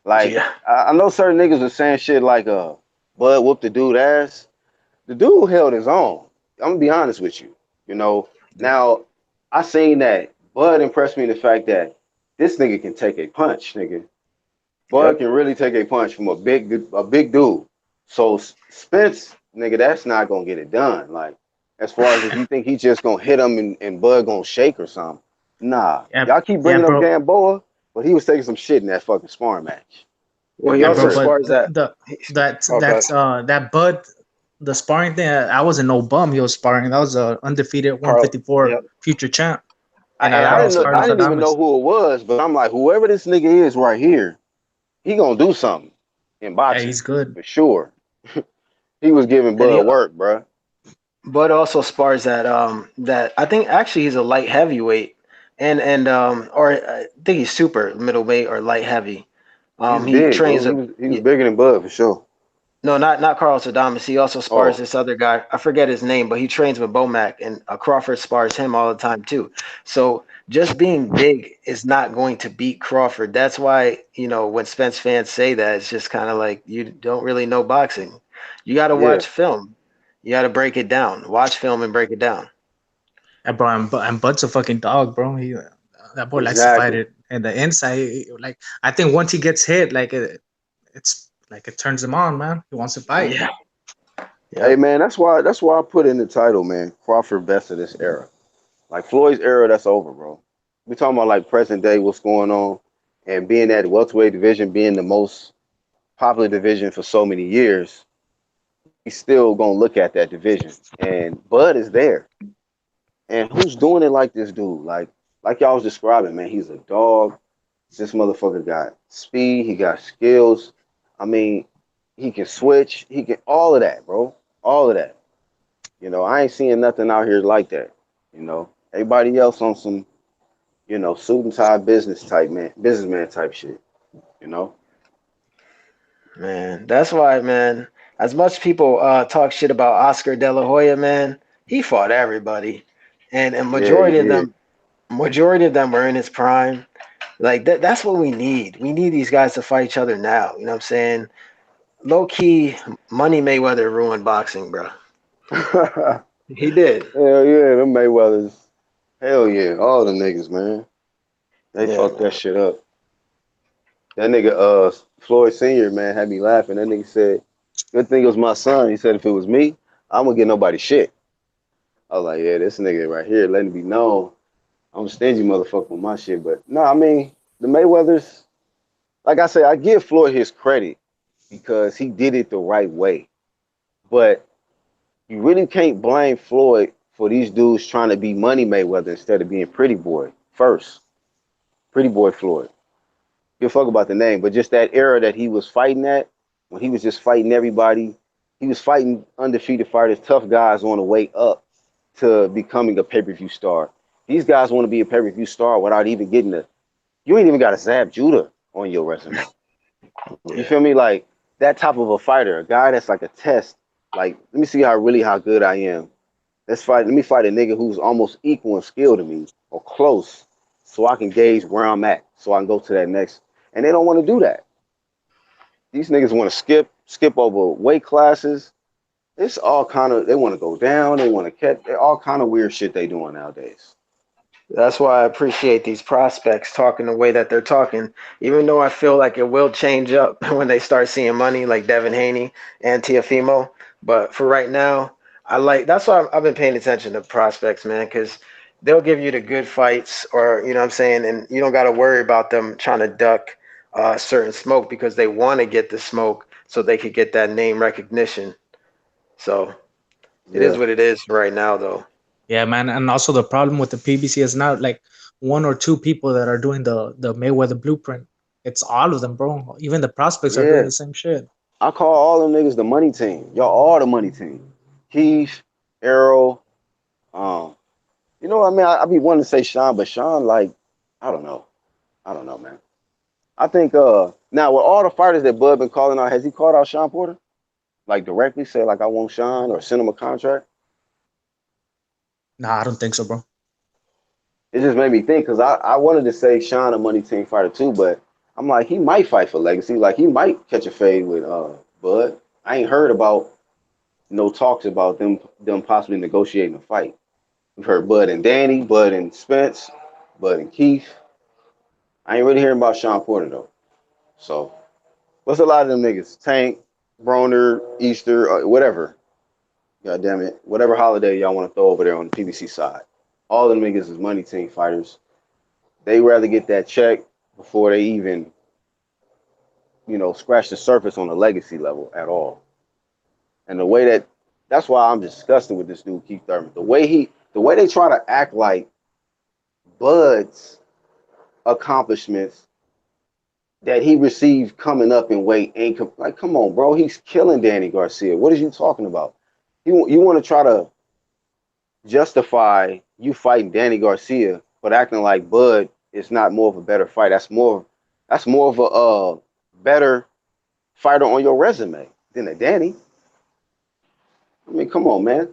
Like Yeah. I know certain niggas was saying shit like Bud whooped the dude ass. The dude held his own. I'm gonna be honest with you. You know, now I seen that Bud impressed me in the fact that this nigga can take a punch, nigga. Bud Yep. can really take a punch from a big dude. So Spence, nigga, that's not gonna get it done. Like as far as if you think he's just gonna hit him and Bud gonna shake or something. Nah, Yeah, y'all keep yeah, bringing up bro. Gamboa, but he was taking some shit in that fucking sparring match. Well, he Yeah, bro. also Word. But spars that. the that Okay. that Bud the sparring thing. I wasn't no bum. He was sparring. That was a undefeated Carl. 154 Yep. future champ, I, and and that I was didn't know, I Carlos didn't even know Adames. who it was, but I'm like, whoever this nigga is right here, he gonna do something in Yeah, boxing he's good. for sure. He was giving And he Bud work, bruh. Bud also spars that I think actually he's a light heavyweight and or I think he's super middleweight or light heavy. He's He big, bro. trains He was bigger than Bud for sure. no, not Carlos Adames. He also spars Oh, this other guy. I forget his name, but he trains with Bomac, and Crawford spars him all the time too. So just being big is not going to beat Crawford. That's why when Spence fans say that, it's just kind of like you don't really know boxing. You got to yeah, watch film. You got to break it down. Watch film and break it down. Yeah, bro. And Bud's a fucking dog, bro. That boy likes to fight exactly. it. And the inside, like I think once he gets hit, like it's like it turns him on, man. He wants to fight. Yeah. Hey Yep. man, that's why I put in the title, man. Crawford best of this era. Like Floyd's era, that's over, bro. We talking about like present day, what's going on, and being that welterweight division being the most popular division for so many years, he's still gonna look at that division. And Bud is there. And who's doing it like this dude? Like y'all was describing, man, he's a dog. This motherfucker got speed, he got skills. I mean, he can switch, he can all of that, bro. All of that. I ain't seeing nothing out here like that. Everybody else on some, suit and tie businessman type shit, you know? Man, that's why, man. As much people talk shit about Oscar De La Hoya, man, he fought everybody, and Yeah, he did. majority of them were in his prime. Like that's what we need. We need these guys to fight each other now. You know what I'm saying? Low key, Money Mayweather ruined boxing, bro. Hell He did. yeah, them Mayweathers. Hell yeah, all them niggas, man. They Yeah, fucked that man. shit up. That nigga, Floyd Senior, man, had me laughing. That nigga said, "Good thing it was my son." He said, "If it was me, I'm gonna get nobody shit." I was like, "Yeah, this nigga right here letting it be known I'm a stingy motherfucker with my shit." But no, I mean the Mayweathers. Like I said, I give Floyd his credit because he did it the right way. But you really can't blame Floyd for these dudes trying to be Money Mayweather instead of being Pretty Boy first. Pretty Boy Floyd. Give a fuck about the name, but just that era that he was fighting at, when he was just fighting everybody, he was fighting undefeated fighters, tough guys on the way up to becoming a pay per view star. These guys want to be a pay per view star without even getting a. You ain't even got a Zab Judah on your resume. You Yeah. feel me? Like that type of a fighter, a guy that's like a test. Like, let me see how good I am. Let's fight. Let me fight a nigga who's almost equal in skill to me or close, so I can gauge where I'm at, so I can go to that next. And they don't want to do that. These niggas want to skip over weight classes. It's all kind of. They want to go down. They want to catch. All kind of weird shit they doing nowadays. That's why I appreciate these prospects talking the way that they're talking, even though I feel like it will change up when they start seeing money like Devin Haney and Tiafimo. But for right now, I like that's why I've been paying attention to prospects, man, because they'll give you the good fights, or you know what I'm saying, and you don't got to worry about them trying to duck certain smoke because they want to get the smoke so they could get that name recognition. So it is Yeah, what it is right now, though. Yeah, man. And also the problem with the PBC is not like one or two people that are doing the Mayweather blueprint. It's all of them, bro. Even the prospects are doing yeah. the same shit. I call all them niggas the money team. Y'all all the money team. Keith, Arrow, um, you know what I mean? I be wanting to say Sean, but Sean, like, I don't know. I don't know, man. I think now with all the fighters that Bud been calling out, has he called out Sean Porter? Like directly said like I want Sean or send him a contract? Nah, I don't think so, bro. It just made me think because I wanted to say Sean a money team fighter too, but I'm like he might fight for legacy. Like he might catch a fade with Bud. I ain't heard about no talks about them possibly negotiating a fight. We've heard Bud and Danny, Bud and Spence, Bud and Keith. I ain't really hearing about Sean Porter though. So what's a lot of them niggas? Tank, Broner, Easter, whatever. God damn it. Whatever holiday y'all want to throw over there on the PBC side. All them niggas is money team fighters. They rather get that check before they even, scratch the surface on the legacy level at all. And that's why I'm disgusted with this dude, Keith Thurman. The way they try to act like Bud's accomplishments that he received coming up in weight ain't like, come on, bro. He's killing Danny Garcia. What are you talking about? You want to try to justify you fighting Danny Garcia, but acting like Bud is not more of a better fight. That's more of a better fighter on your resume than a Danny. I mean, come on, man.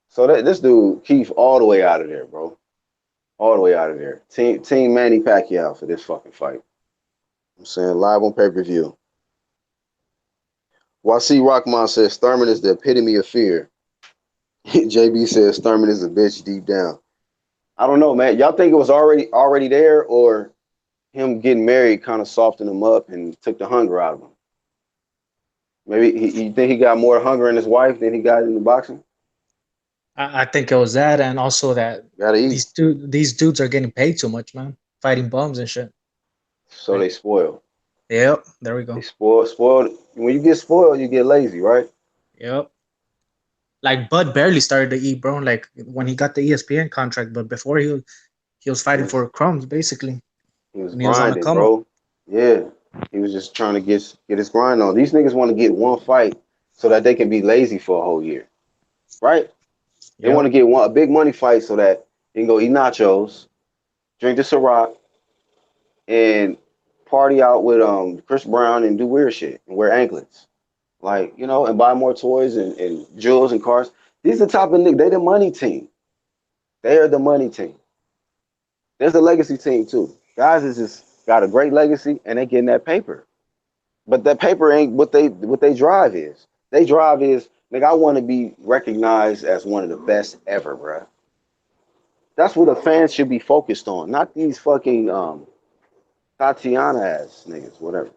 So this dude Keith all the way out of there, bro. All the way out of there. Team Manny Pacquiao for this fucking fight. I'm saying live on pay per view. YC Rockman says Thurman is the epitome of fear. JB says Thurman is a bitch deep down. I don't know, man. Y'all think it was already there, or him getting married kind of softened him up and took the hunger out of him? Maybe you think he got more hunger in his wife than he got in the boxing? I think it was that, and also that Gotta eat. these dudes are getting paid too much, man. Fighting bums and shit. So Like, they spoil. yep, there we They go. spoiled. When you get spoiled, you get lazy, right? Yep. Like Bud barely started to eat, bro. Like when he got the ESPN contract, but before he was He fighting was for crumbs basically he was when he was on the grinding, come up. bro. Yeah, he was just trying to get his grind on. These niggas want to get one fight so that they can be lazy for a whole year, right? They want Yep. to get a big money fight so that they can go eat nachos, drink the Ciroc, and party out with Chris Brown and do weird shit and wear anklets. Like, and buy more toys and jewels and cars. These are the type of niggas, they the money team. They are the money team. There's a legacy team too. Guys is just got a great legacy and they getting that paper. But that paper ain't what they drive is. They drive is, nigga, I want to be recognized as one of the best ever, bruh. That's what the fans should be focused on, not these fucking Tatiana ass niggas, whatever.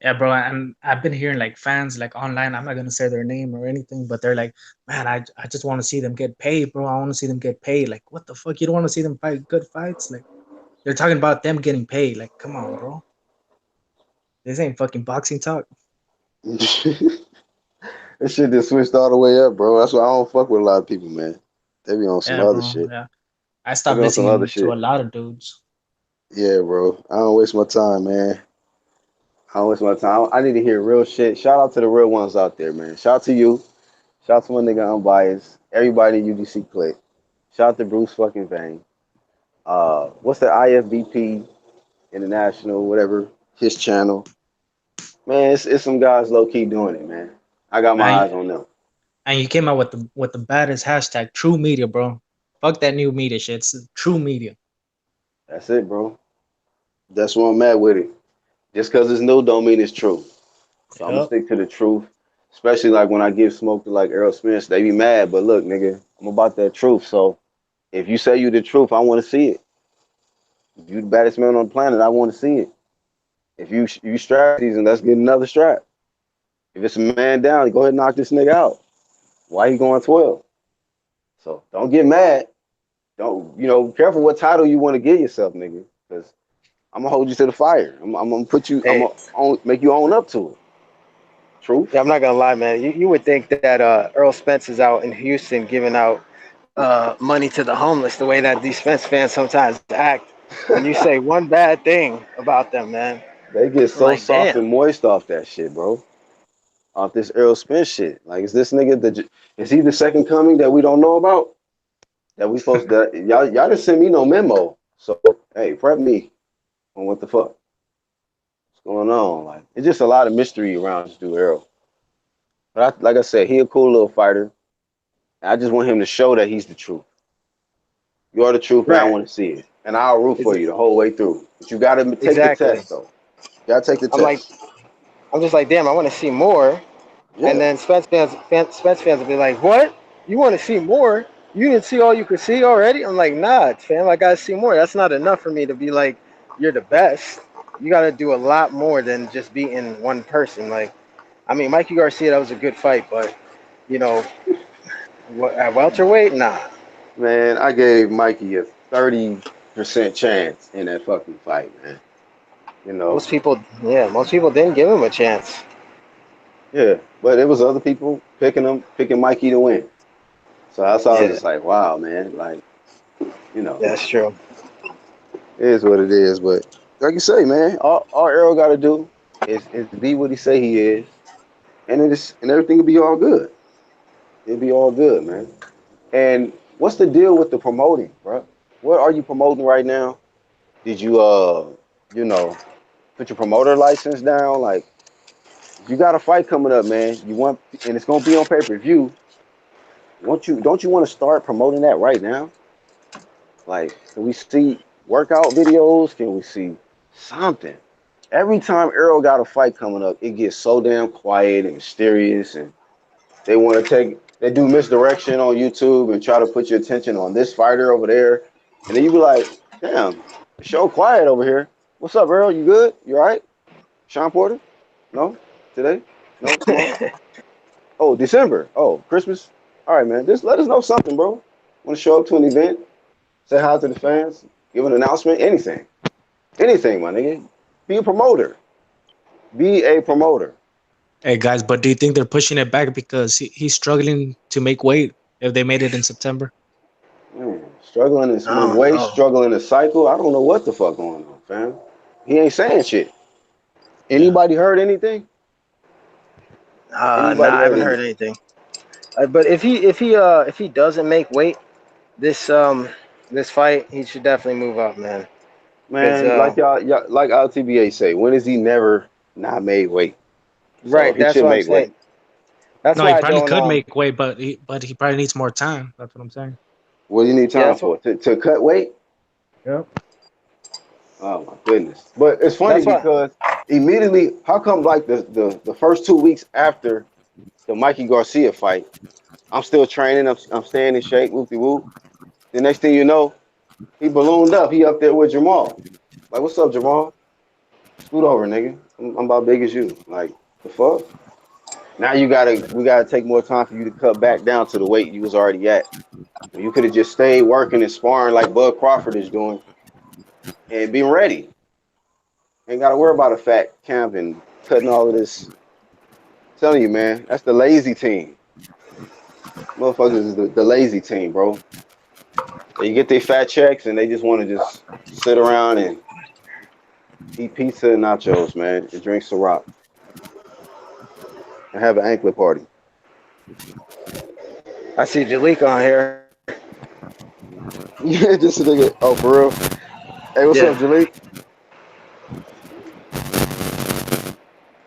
Yeah, bro, and I've been hearing like fans like online. I'm not gonna say their name or anything, but they're like, man, I just want to see them get paid, bro. I want to see them get paid. Like, what the fuck? You don't want to see them fight good fights? Like, they're talking about them getting paid. Like, come on, bro. This ain't fucking boxing talk. This shit just switched all the way up, bro. That's why I don't fuck with a lot of people, man. They be on some Yeah, other bro. shit. Yeah, I They stopped be on some other listening to shit. a lot of dudes. Yeah, bro. I don't waste my time, man. I don't waste my time. I need to hear real shit. Shout out to the real ones out there, man. Shout out to you. Shout out to my nigga Unbiased. Everybody in UDC Click. Shout out to Bruce fucking Vane. What's the IFBP International, whatever, his channel. Man, it's some guys low key doing it, man. I got my Man, eyes on them. and you came out with the baddest hashtag, True Media, bro. Fuck that new media shit. It's True Media. That's it, bro. That's where I'm at with it. Just because it's new don't mean it's true. So I'm gonna Yep. stick to the truth. Especially like when I give smoke to like Errol Spence, they be mad. But look, nigga, I'm about that truth. So if you say you the truth, I want to see it. If you the baddest man on the planet, I want to see it. If you strap season, let's get another strap. If it's a man down, go ahead and knock this nigga out. Why he going 12? So don't get mad. Don't careful what title you want to give yourself, nigga. Because I'm gonna hold you to the fire. I'm gonna put you. I'm Hey, gonna make you own up to it. Truth. yeah, I'm not gonna lie, man. You would think that Earl Spence is out in Houston giving out money to the homeless the way that these Spence fans sometimes act. When you say one bad thing about them, man, They get I'm so like, soft damn. and moist off that shit, bro. Off this Errol Spence shit. Like, is this nigga is he the second coming that we don't know about? That we supposed to y'all didn't send me no memo. So hey, prep me on what the fuck what's going on. Like, it's just a lot of mystery around this dude Errol. But like I said, he a cool little fighter. I just want him to show that he's the truth. You're the truth, and I Right. want to see it. And I'll root for Ex- you the whole way through. But you gotta take the exactly. test, though. You gotta take the I'm like, test. I'm just like, damn. I want to see more. And Yeah. then Spence fans will be like, what? You want to see more? You didn't see all you could see already? I'm like, nah, fam. I gotta see more. That's not enough for me to be like, you're the best. You gotta do a lot more than just beating one person. Like, I mean, Mikey Garcia, that was a good fight, but you know, at welterweight, nah. Man, I gave Mikey a 30% chance in that fucking fight, man. You know, Most people didn't give him a chance. yeah. But it was other people picking Mikey to win. So that's why I was Yeah, just like, wow, man. Like, you know, that's true. it is what it is. But like you say, man, all Errol got to do is be what he say he is, and everything will be all good. It'll be all good, man. And what's the deal with the promoting, bro? What are you promoting right now? Did you you know, put your promoter license down? Like, you got a fight coming up, man. You want, and it's gonna be on pay per view. Don't you want to start promoting that right now? Like, can we see workout videos? Can we see something? Every time Errol got a fight coming up, it gets so damn quiet and mysterious, and they do misdirection on YouTube and try to put your attention on this fighter over there, and then you be like, damn, the show quiet over here. What's up, Errol? You good? You all right? Sean Porter? No? Today? No? Tomorrow? Oh, December. Oh, Christmas? All right, man. Just let us know something, bro. Want to show up to an event? Say hi to the fans? Give an announcement? Anything. Anything, my nigga. Be a promoter. Be a promoter. Hey guys, but do you think they're pushing it back because he's struggling to make weight if they made it in September? Man, struggling to I make don't weight, know. struggling to cycle. I don't know what the fuck going on, fam. He ain't saying shit. Yeah. Anybody heard anything? Nah, Anybody I heard haven't heard anything? anything. But if he doesn't make weight this this fight, he should definitely move up, man. Because Man, like y'all, like LTBA say, when is he never not made weight? So right, he that's should what I'm make weight. saying. That's No, he why I probably don't could make weight, but he probably needs more time. That's what I'm saying. What do you need yeah, time that's what for? To cut weight? Yep. Oh my goodness. But it's funny that's why because immediately, how come like the first 2 weeks after the Mikey Garcia fight, I'm still training, I'm staying in shape, whoop de whoop. The next thing you know, he ballooned up. He up there with Jamal. Like, what's up, Jamal? Scoot over, nigga. I'm about big as you. Like the fuck. Now we gotta take more time for you to cut back down to the weight you was already at. You could have just stayed working and sparring like Bud Crawford is doing and being ready. Ain't gotta worry about a fat camp and cutting all of this. I'm telling you, man, that's the lazy team. Motherfuckers is the lazy team, bro. They get their fat checks and they just want to just sit around and eat pizza and nachos, man, and drink Ciroc and have an anklet party. I see Jalika on here. Yeah, just a nigga. Oh, for real? Hey, what's Yeah. up, Jalik?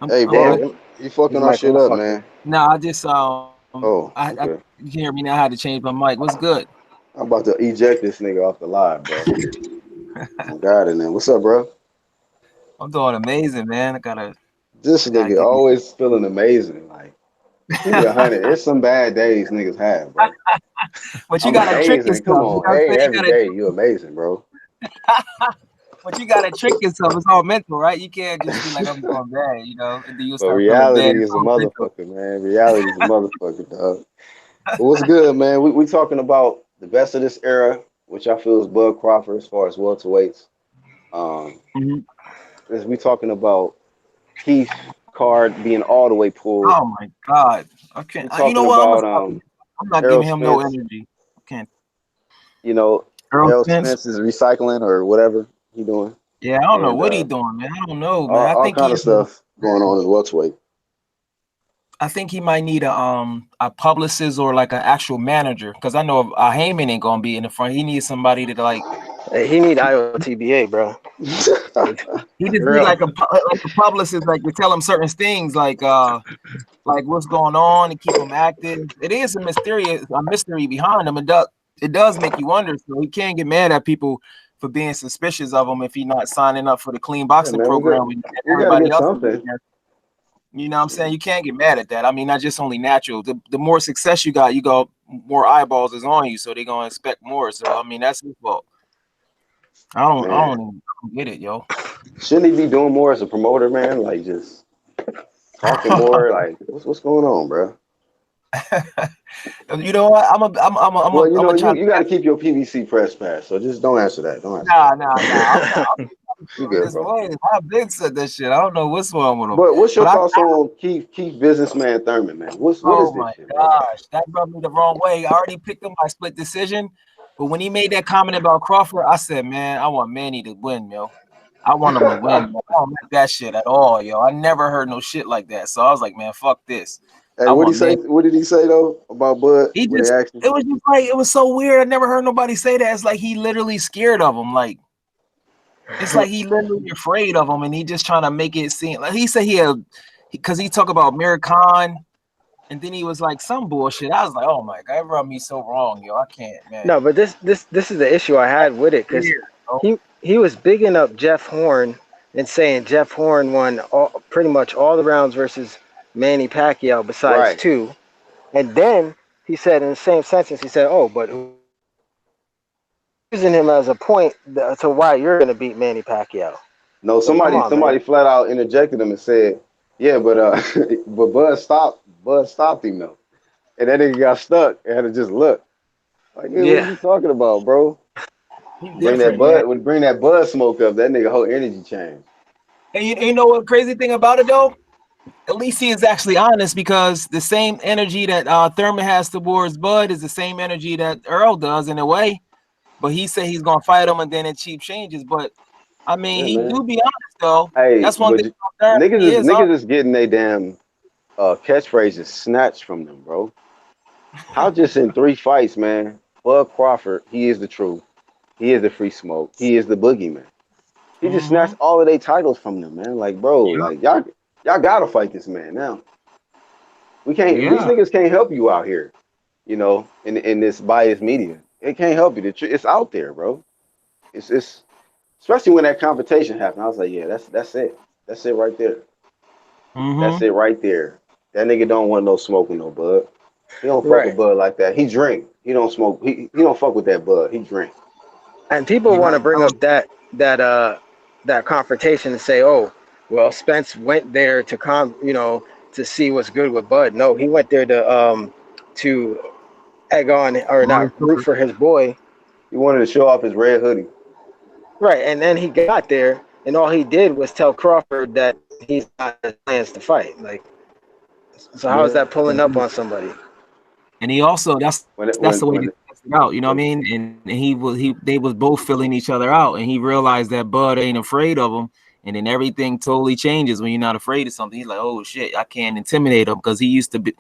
Hey, I'm good. bro, you His fucking our mic shit almost up, fucked up. man. No, I just Oh, I okay. you can hear me now. I had to change my mic. What's good? I'm about to eject this nigga off the live, bro. Oh, God, and then what's up, bro? I'm doing amazing, man. This I gotta nigga give you. always feeling amazing. Like, keep it 100. It's some bad days niggas have, bro. But you gotta trick Amazing. Come yourself. You know on. what I'm Hey, saying? every day you amazing, bro. But you gotta trick yourself. It's all mental, right? You can't just be like, I'm going bad, and then you'll But start feeling bad. reality It's is a all mental. motherfucker, man. Reality is a motherfucker, dog. But what's good, man? We talking about the best of this era, which I feel is Bud Crawford as far as welterweights. Um, Mhm. as we talking about Keith card being all the way pulled. Oh my God. I We can't. You know talking what? about I'm not Errol giving him no Spence. energy. I can't. You know, Earl Errol Spence. Spence is recycling or whatever he doing, Yeah, I don't know and what he doing, man. I don't know, man. all kind of stuff going on as welterweight. I think he might need a publicist or like an actual manager, because I know Heyman ain't gonna be in the front. He needs somebody to like. Hey, he need IOTBA, bro. He For just need real. like a publicist, like to tell him certain things, like what's going on and keep him active. It is a mystery behind him. It does make you wonder. So he can't get mad at people for being suspicious of him if he's not signing up for the clean Yeah, boxing man, program with we gotta everybody get else. something. You know what I'm saying? You can't get mad at that. I mean, that's just only natural. The more success you got, more eyeballs is on you, so they're gonna expect more. So I mean, that's his fault. I Man, don't get it, yo. shouldn't he be doing more as a promoter, man? Like just talking more. Like what's going on, bro? You know what? Well, you I'm know, gonna try. you got to keep your PVC press pass. So just don't answer that. Don't answer Nah, that. nah, nah. I'm not. You good, This bro? way. I've been said that shit. I don't know what's wrong with him. But what's your But thoughts on Keith businessman Thurman, man? What is oh this my shit, bro? gosh, that rubbed me the wrong way. I already picked him by split decision, but when he made that comment about Crawford, I said, man, I want Manny to win, yo. I want him to win. I don't like that shit at all, yo. I never heard no shit like that. So I was like, man, fuck this. Hey, I what he want say? Manny. What did he say though about Bud? He What they just, asked him? it was just like, it was so weird. I never heard nobody say that. It's like he literally scared of him. Like, it's like he literally afraid of him, and he just trying to make it seem like he said because he talked about Mir Khan, and then he was like some bullshit. I was like, oh my god, it rubbed me so wrong, yo. I can't, man. No, but this is the issue I had with it because Weird, bro. he was bigging up Jeff Horn and saying Jeff Horn won pretty much all the rounds versus Manny Pacquiao besides Right. two, and then he said in the same sentence he said, "Oh, but using him as a point to why you're going to beat Manny Pacquiao." No, Like, come on, man. somebody flat out interjected him and said, "Yeah, but but Bud stopped him though, and that nigga got stuck and had to just look like, hey, what are Yeah, you talking about, bro? He's different, man. Bring that Bud smoke up. That nigga whole energy changed. And you know what crazy thing about it though? At least he is actually honest, because the same energy that Thurman has towards Bud is the same energy that Earl does in a way. But he said he's gonna fight him, and then it cheap changes. But I mean, Yeah, he man. do be honest though. Hey, That's one but thing about Thurman. He is honest. niggas is getting they damn catchphrases snatched from them, bro. How just in 3 fights, man? Bud Crawford, he is the truth. He is the free smoke. He is the boogeyman. He just Mm-hmm. snatched all of their titles from them, man. Like, bro, Yeah. like y'all gotta fight this man now. We can't. These Yeah. niggas can't help you out here. You know, in this biased media, it can't help you. It's out there, bro. It's especially when that confrontation happened. I was like, yeah, that's it. That's it right there. That's Mm-hmm. it right there. That nigga don't want no smoking no bud. He don't fuck with right. bud like that. He drink. He don't smoke. He don't fuck with that bud. He drink. And people He want to like bring up that confrontation and say, "Oh, Well, Spence went there to to see what's good with Bud. No, he went there to egg on or not root for his boy. He wanted to show off his red hoodie. Right, and then he got there, and all he did was tell Crawford that he's not his plans to fight. Like, so how is that pulling up on somebody? And he also that's When the way they tested out, you know what I mean? And they was both filling each other out, and he realized that Bud ain't afraid of him, and then everything totally changes when you're not afraid of something. He's like, oh shit, I can't intimidate him because he used to be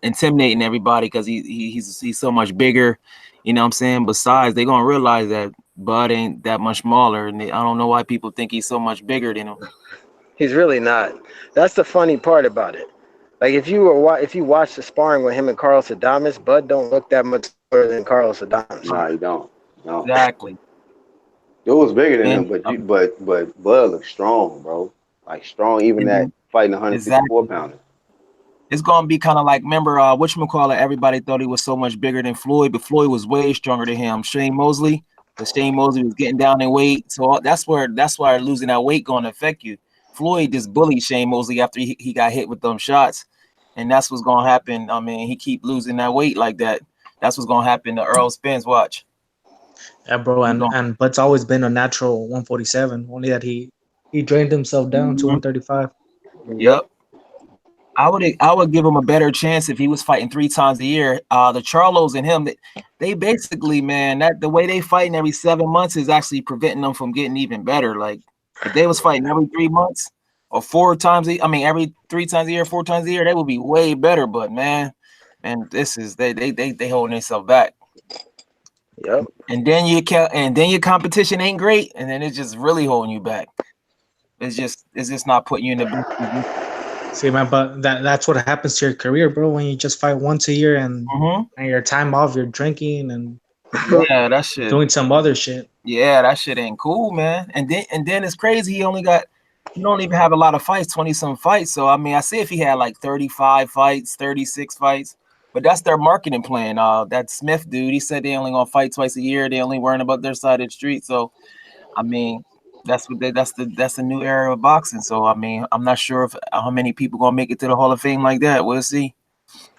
intimidating everybody because he's so much bigger, you know what I'm saying? Besides, they're gonna realize that Bud ain't that much smaller, and I don't know why people think he's so much bigger than him. He's really not. That's the funny part about it. Like if you watch the sparring with him and Carlos Adames, Bud don't look that much bigger than Carlos Adames. Nah, he don't. No. Exactly. It was bigger than him, but Bud looks strong, bro. Like strong, even that fighting 154 pounder. It's gonna be kind of like, remember whatchamacallit, everybody thought he was so much bigger than Floyd, but Floyd was way stronger than him. Shane Mosley, because Shane Mosley was getting down in weight. So that's why losing that weight gonna affect you. Floyd just bullied Shane Mosley after he got hit with them shots. And that's what's gonna happen. I mean, he keep losing that weight like that. That's what's gonna happen to Earl Spence. Watch. Yeah, bro, and Bud's always been a natural 147. Only that he drained himself down to 135. Yep. I would give him a better chance if he was fighting 3 times a year. The Charlos and him, they basically, man, that the way they fighting every 7 months is actually preventing them from getting even better. Like if they was fighting every 3 months or 4 times, every 3 times a year, 4 times a year, they would be way better. But man, this is they holding themselves back. Yep. And then your competition ain't great, and then it's just really holding you back. It's just not putting you in the best position. See, man, but that's what happens to your career, bro. When you just fight once a year and your time off, you're drinking and that shit doing some other shit. Yeah, that shit ain't cool, man. And then it's crazy. He don't even have a lot of fights, 20-some fights. So I mean, I see if he had like 35 fights, 36 fights, but that's their marketing plan. That Smith dude, he said they only gonna fight twice a year. They only worrying about their side of the street. So, I mean, that's the new era of boxing. So I mean, I'm not sure how many people gonna make it to the Hall of Fame like that. We'll see.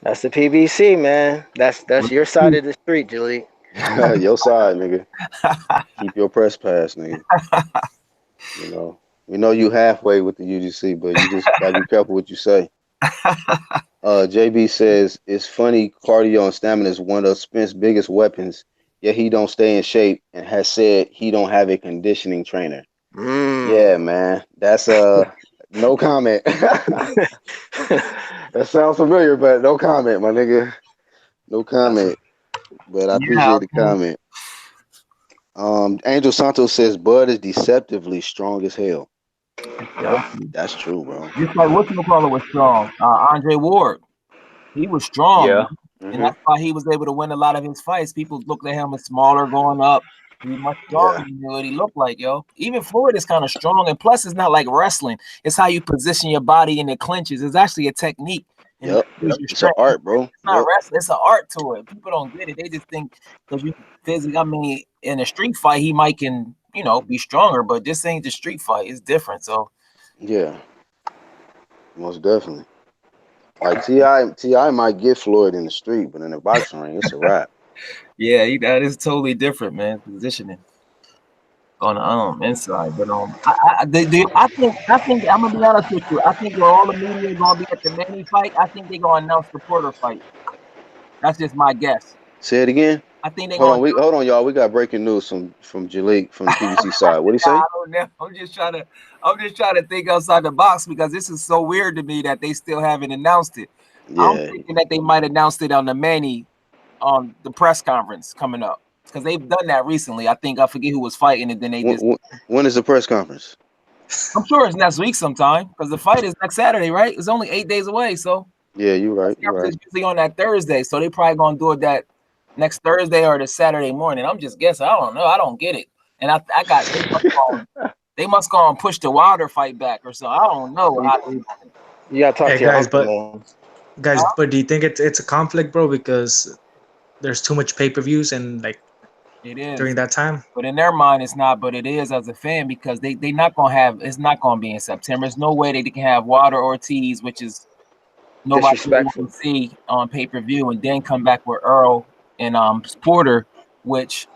That's the PBC, man. That's your side of the street, Julie. Your side, nigga. Keep your press pass, nigga. You know, we know you halfway with the UGC, but you just gotta be careful what you say. JB says it's funny. Cardio and stamina is one of Spence's biggest weapons. Yet he don't stay in shape and has said he don't have a conditioning trainer. Yeah, man. That's no comment. That sounds familiar, but no comment, my nigga. No comment. But I appreciate the comment. Angel Santos says Bud is deceptively strong as hell. Yeah, that's true, bro. Just like whatchamacallit was strong. Andre Ward, he was strong. Yeah. And that's why he was able to win a lot of his fights. People looked at him as smaller going up. He was much stronger than what he looked like, yo. Even Floyd is kind of strong. And plus, it's not like wrestling. It's how you position your body in the clinches. It's actually a technique. Yep. It's an art, bro. It's not wrestling. It's an art to it. People don't get it. They just think because you physically, I mean, in a street fight, he might can, be stronger. But this ain't the street fight. It's different. So, yeah. Most definitely. Like T.I. might get Floyd in the street, but in the boxing ring, it's a wrap. Yeah, that is totally different, man. Positioning on the inside, but I think I'm gonna be honest with you. I think all the media is gonna be at the Manny fight. I think they're gonna announce the Porter fight. That's just my guess. Say it again. I think they hold on, y'all. We got breaking news from Jalik from the PBC side. What do you say? I don't know. I'm just trying to think outside the box because this is so weird to me that they still haven't announced it. Yeah. I'm thinking that they might announce it on the Manny on the press conference coming up because they've done that recently. I forget who was fighting, and then they just. When is the press conference? I'm sure it's next week sometime because the fight is next Saturday, right? It's only 8 days away, so. Yeah, you're right. It's usually on that Thursday, so they probably gonna do it that next Thursday or the Saturday morning. I'm just guessing. I don't know. I don't get it. And they must go and push the Wilder fight back or so. I don't know. You gotta talk to your guys, but do you think it's a conflict, bro? Because there's too much pay-per-views and like It is. during that time. But in their mind, it's not. But it is as a fan because they not gonna have. It's not gonna be in September. There's no way they can have Wilder Ortiz, which is nobody really want Disrespectful. to see on pay-per-view, and then come back with Earl and Porter, which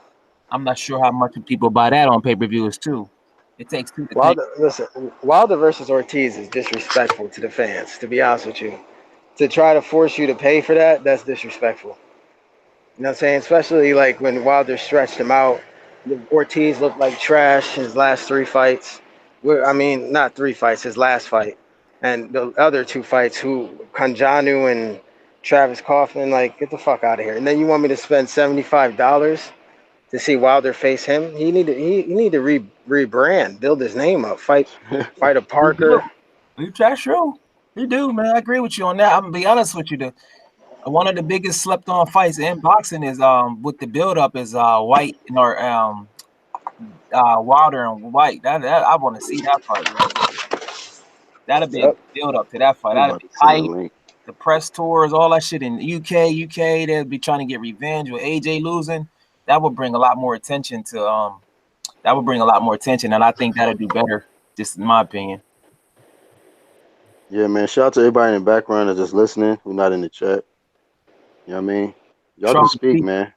I'm not sure how much people buy that on pay-per-views too. It takes two to tango. Wilder versus Ortiz is disrespectful to the fans. To be honest with you, to try to force you to pay for that, that's disrespectful. You know what I'm saying? Especially like when Wilder stretched him out. Ortiz looked like trash his last three fights. I mean, not three fights, his last fight. And the other two fights, Kanjanu and Travis Kaufman, like, get the fuck out of here. And then you want me to spend $75 to see Wilder face him? He need to rebrand, build his name up, fight a Parker. That's true. You do, man. I agree with you on that. I'm gonna be honest with you. One of the biggest slept on fights in boxing is with the build up is White or Wilder and White. That I want to see that fight. That'll be a build up to that fight. That'll be hype. The press tours, all that shit in UK, they'll be trying to get revenge with AJ losing. That would bring a lot more attention to and I think that'll do better, just in my opinion. Yeah, man. Shout out to everybody in the background that's just listening, who's not in the chat. You know what I mean? Y'all can speak, man.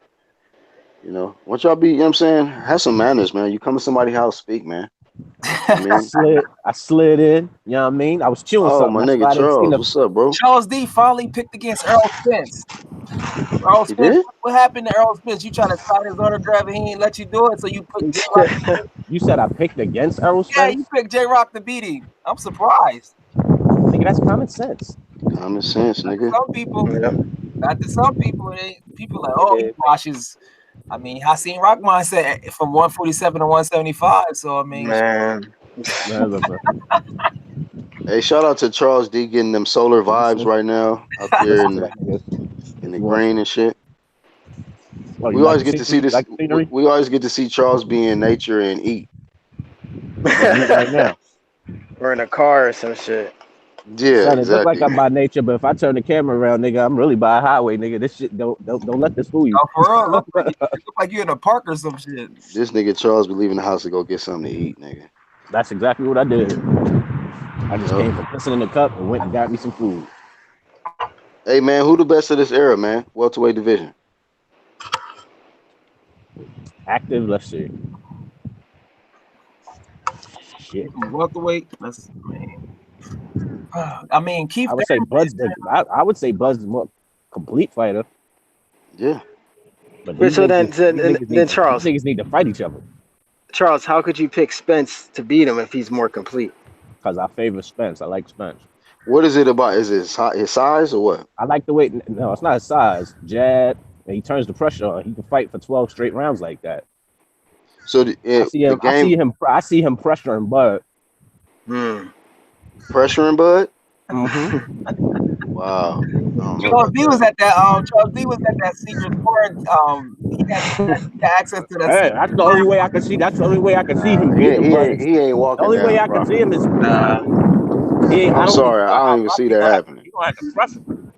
You know, once y'all be, you know what I'm saying, have some manners, man. You come to somebody's house, speak, man. I slid in, you know what I mean? I was chewing something. My nigga Charles, what's up, bro? Charles D finally picked against Earl Spence. Earl Spence, what happened to Earl Spence? You trying to sign his autograph and he didn't let you do it, so you put J-Rock. You said I picked against Earl Spence? Yeah, you picked J-Rock to beat him. I'm surprised. Nigga, that's common sense. Common sense, nigga. Some people, not to some people, people like, oh, he washes. I mean, Hasim Rahman said from 147 to 175. So I mean, man. Hey, shout out to Charles D getting them solar vibes right now out there in the grain and shit. We always get to see this. We always get to see Charles be in nature and eat. Right now, or in a car or some shit. Yeah, it exactly. look like I'm by nature, but if I turn the camera around, nigga, I'm really by a highway, nigga. This shit don't let this fool you. Oh, for real, look like you're in a park or some shit. This nigga Charles be leaving the house to go get something to eat, nigga. That's exactly what I did. I just came from pissing in the cup and went and got me some food. Hey man, who the best of this era, man? Welterweight division. Active, let's see. Shit. Welterweight, I mean, Keith. I would say Bud's. I would say Bud's is more complete fighter. Yeah. But so then Charles, these niggas need to fight each other. Charles, how could you pick Spence to beat him if he's more complete? Because I favor Spence. I like Spence. What is it about? Is it his size or what? I like the way. No, it's not his size. Jab, and he turns the pressure on. He can fight for 12 straight rounds like that. So I see him pressuring Bud. Pressuring Bud? Mm-hmm. Wow. Charles D was at that secret court. He had access to that. Hey, that's the only way I can see. That's the only way I can see him. He ain't walking. The only way I can see him is. I'm sorry, I don't even see that happening. You don't have to press him.